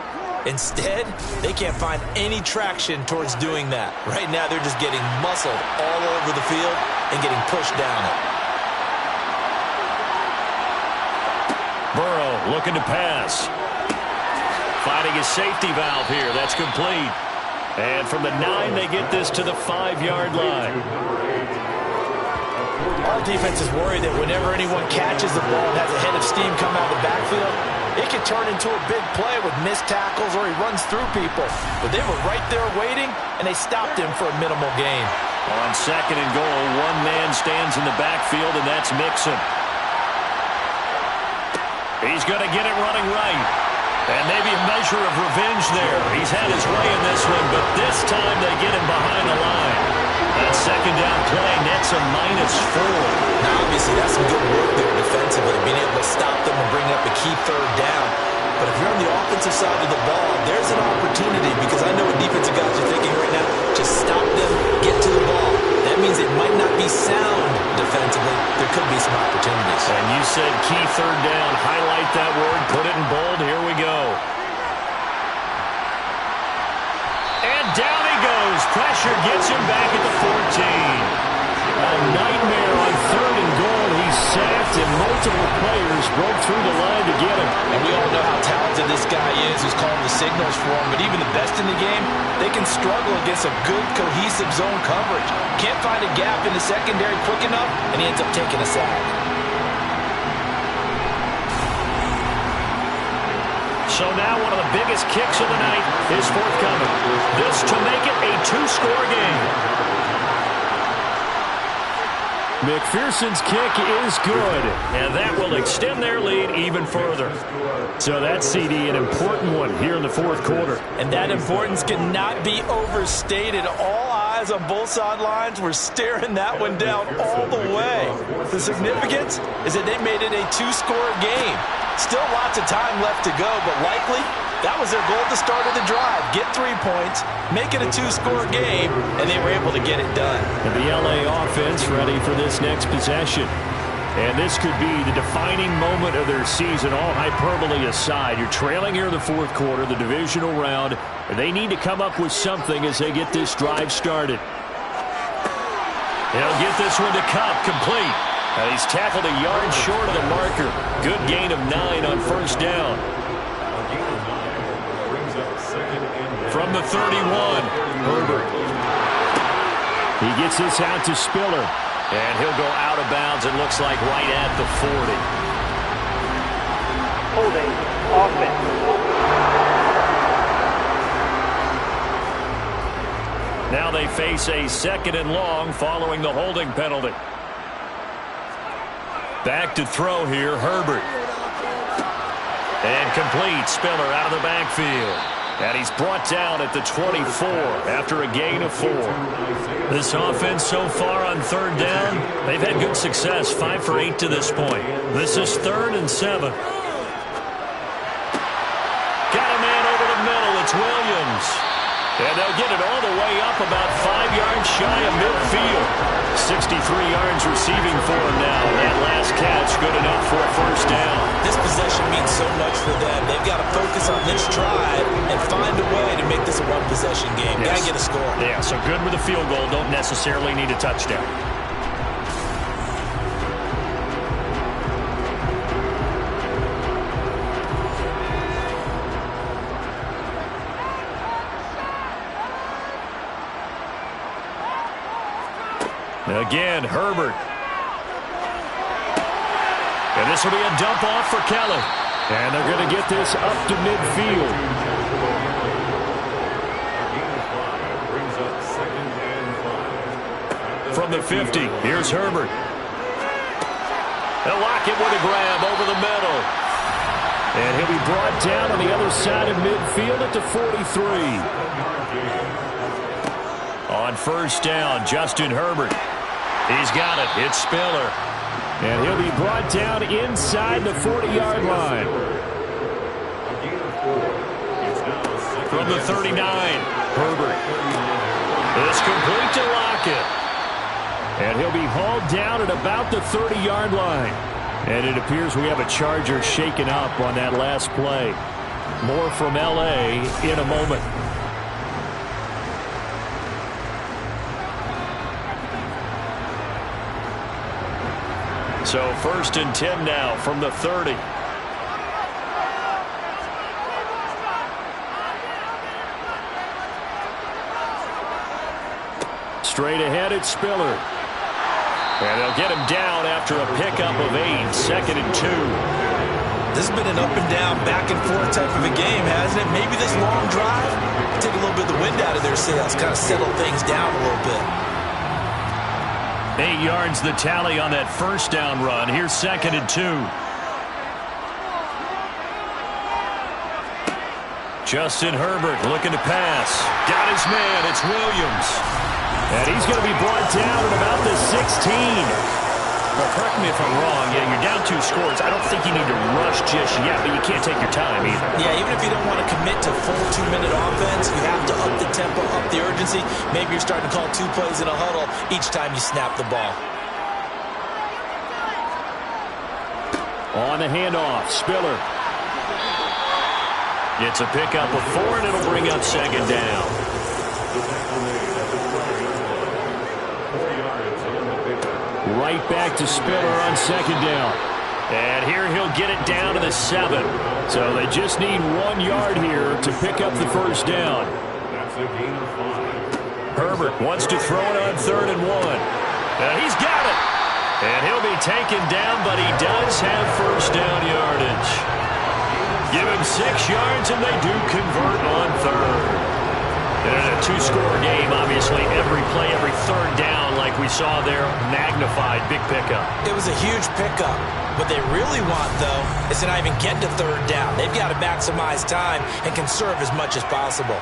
Instead, they can't find any traction towards doing that. Right now, they're just getting muscled all over the field and getting pushed down it. Burrow looking to pass. Finding his safety valve here. That's complete. And from the 9, they get this to the 5-yard line. Our defense is worried that whenever anyone catches the ball and has a head of steam come out of the backfield, it can turn into a big play with missed tackles or he runs through people. But they were right there waiting, and they stopped him for a minimal gain. On 2nd and goal, one man stands in the backfield, and that's Mixon. He's going to get it running right. And maybe a measure of revenge there. He's had his way in this one, but this time they get him behind the line. That 2nd down play nets a -4. Now, obviously, that's some good work there defensively, being able to stop them and bring up a key 3rd down. But if you're on the offensive side of the ball, there's an opportunity because I know what defensive guys are thinking right now. Just stop them, get to the ball. That means it might not be sound defensively. There could be some opportunities. And you said key 3rd down. Highlight that word. Put it in bold. Here we go. And down he goes. Pressure gets him back at the 14. A nightmare on 3rd and goal. He's sacked, and multiple players broke through the line to get him. And we all know how talented this guy is who's calling the signals for him. But even the best in the game, they can struggle against a good, cohesive zone coverage. Can't find a gap in the secondary quick enough, and he ends up taking a sack. So now one of the biggest kicks of the night is forthcoming. This to make it a 2-score game. McPherson's kick is good, and that will extend their lead even further. So that's, CD, an important one here in the 4th quarter. And that importance cannot be overstated. All eyes on both sidelines were staring that one down all the way. The significance is that they made it a 2-score game. Still lots of time left to go, but likely that was their goal at the start of the drive. Get 3 points, make it a 2-score game, and they were able to get it done. And the LA offense ready for this next possession. And this could be the defining moment of their season, all hyperbole aside. You're trailing here in the 4th quarter, the divisional round, and they need to come up with something as they get this drive started. They'll get this one to Cup, complete. And he's tackled a yard short of the marker. Good gain of 9 on 1st down. From the 31, Herbert. He gets this out to Spiller. And he'll go out of bounds, it looks like, right at the 40. Holding offense. Now they face a 2nd and long following the holding penalty. Back to throw here, Herbert. And complete. Spiller out of the backfield. And he's brought down at the 24 after a gain of 4. This offense so far on third down, they've had good success, 5 for 8 to this point. This is 3rd and 7. Got a man over the middle. It's Williams. And they'll get it all the way up about 5 yards shy of midfield. 63 yards receiving for him now. That last catch good enough for a first down. This possession means so much for them. They've got to focus on this drive and find a way to make this a one-possession game. Got to get a score. Yeah, so good with a field goal. Don't necessarily need a touchdown. Again, Herbert. And this will be a dump off for Kelly. And they're going to get this up to midfield. From the 50, here's Herbert. They'll lock it with a grab over the middle. And he'll be brought down on the other side of midfield at the 43. On first down, Justin Herbert. He's got it. It's Spiller. And he'll be brought down inside the 40-yard line. From the 39, Herbert. It's complete to Lockett. And he'll be hauled down at about the 30-yard line. And it appears we have a Charger shaken up on that last play. More from L.A. in a moment. So 1st and 10 now from the 30. Straight ahead, it's Spiller. And they'll get him down after a pickup of 8, 2nd and 2. This has been an up and down, back and forth type of a game, hasn't it? Maybe this long drive take a little bit of the wind out of their sails, kind of settle things down a little bit. 8 yards the tally on that first down run. Here's 2nd and 2. Justin Herbert looking to pass. Got his man. It's Williams. And he's going to be brought down at about the 16. Well, correct me if I'm wrong. Yeah, you're down 2 scores. I don't think you need to rush just yet, but you can't take your time either. Yeah, even if you don't want to commit to full 2-minute offense, you have to up the tempo, up the urgency. Maybe you're starting to call 2 plays in a huddle each time you snap the ball. On the handoff, Spiller. It's a pickup of 4, and it'll bring up 2nd down. Right back to Spiller on 2nd down. And here he'll get it down to the 7. So they just need 1 yard here to pick up the first down. Herbert wants to throw it on 3rd and 1. And he's got it. And he'll be taken down, but he does have first down yardage. Give him 6 yards, and they do convert on 3rd. And in a 2-score game, obviously, every play, every 3rd down, like we saw there, magnified, big pickup. It was a huge pickup. What they really want, though, is to not even get to 3rd down. They've got to maximize time and conserve as much as possible.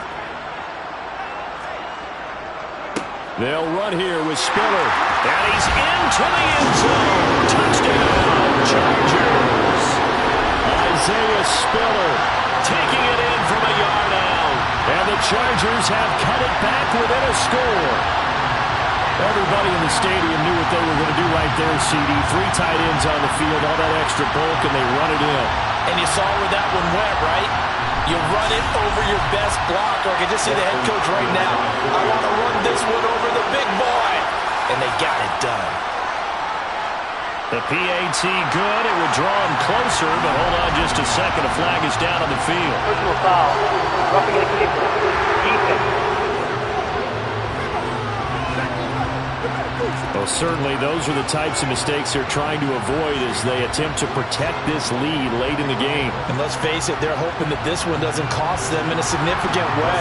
They'll run here with Spiller. And he's into the end zone. Touchdown, Chargers. Isaiah Spiller taking it in from a yard out. And the Chargers have cut it back within a score. Everybody in the stadium knew what they were going to do right there, CD. 3 tight ends on the field, all that extra bulk, and they run it in. And you saw where that one went, right? You run it over your best blocker. I can just see the head coach right now. I want to run this one over the big boy. And they got it done. The PAT good. It would draw him closer, but hold on just a second. A flag is down on the field. Personal foul. Roughing a kicker. Defense. Well, certainly those are the types of mistakes they're trying to avoid as they attempt to protect this lead late in the game. And let's face it, they're hoping that this one doesn't cost them in a significant way.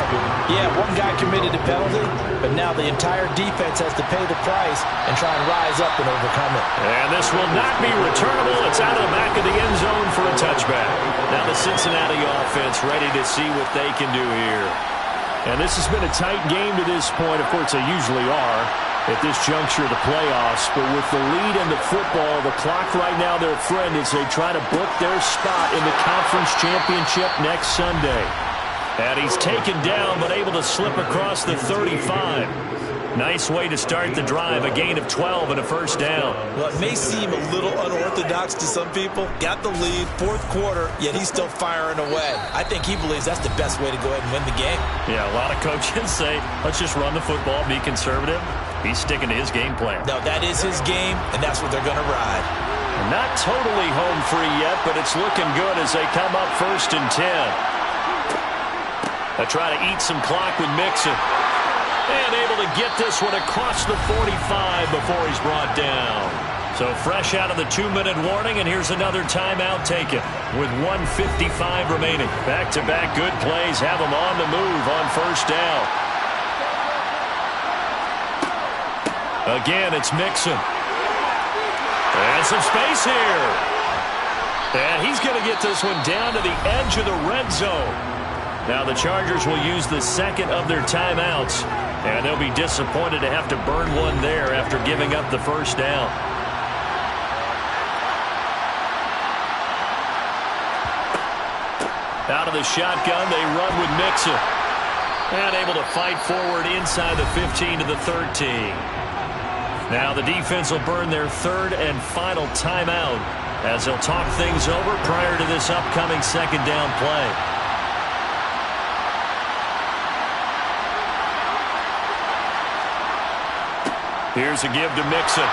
Yeah, one guy committed a penalty, but now the entire defense has to pay the price and try and rise up and overcome it. And this will not be returnable. It's out of the back of the end zone for a touchback. Now the Cincinnati offense ready to see what they can do here. And this has been a tight game to this point. Of course, they usually are at this juncture of the playoffs. But with the lead in the football, the clock right now their friend as they try to book their spot in the conference championship next Sunday. And he's taken down but able to slip across the 35. Nice way to start the drive, a gain of 12 and a first down. Well, it may seem a little unorthodox to some people. Got the lead, fourth quarter, yet he's still firing away. I think he believes that's the best way to go ahead and win the game. Yeah, a lot of coaches say, let's just run the football, be conservative. He's sticking to his game plan. No, that is his game, and that's what they're going to ride. Not totally home free yet, but it's looking good as they come up 1st and 10. They try to eat some clock with Mixon. And able to get this one across the 45 before he's brought down. So fresh out of the 2-minute warning, and here's another timeout taken with 1:55 remaining. Back-to-back good plays have them on the move on first down. Again, it's Mixon. And some space here. And he's going to get this one down to the edge of the red zone. Now the Chargers will use the second of their timeouts, and they'll be disappointed to have to burn one there after giving up the first down. Out of the shotgun, they run with Mixon. And able to fight forward inside the 15 to the 13. Now the defense will burn their third and final timeout as they'll talk things over prior to this upcoming second down play. Here's a give to Mixon.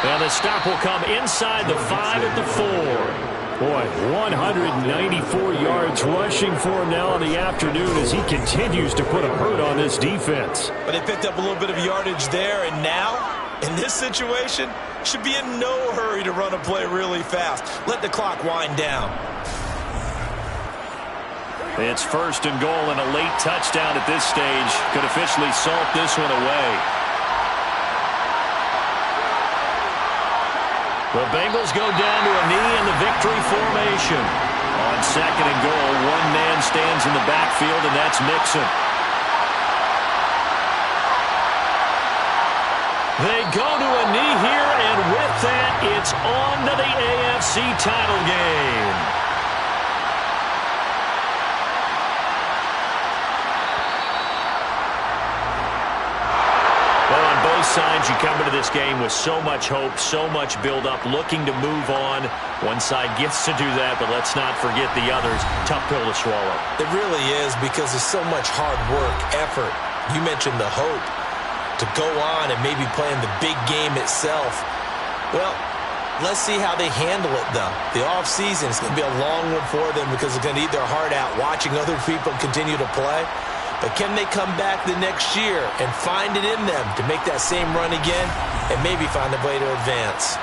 And the stop will come inside the 5 at the 4. Boy, 194 yards rushing for him now in the afternoon as he continues to put a hurt on this defense. But they picked up a little bit of yardage there, and now, in this situation, should be in no hurry to run a play really fast. Let the clock wind down. It's 1st and goal, and a late touchdown at this stage could officially salt this one away. The Bengals go down to a knee in the victory formation. On 2nd and goal, one man stands in the backfield, and that's Mixon. They go to a knee here, and with that, it's on to the AFC title game. Sides, you come into this game with so much hope, so much build-up, looking to move on. One side gets to do that, but let's not forget the others. Tough pill to swallow. It really is, because there's so much hard work, effort. You mentioned the hope to go on and maybe play in the big game itself. Well, let's see how they handle it, though. The offseason is going to be a long one for them because they're going to eat their heart out watching other people continue to play. But can they come back the next year and find it in them to make that same run again and maybe find a way to advance?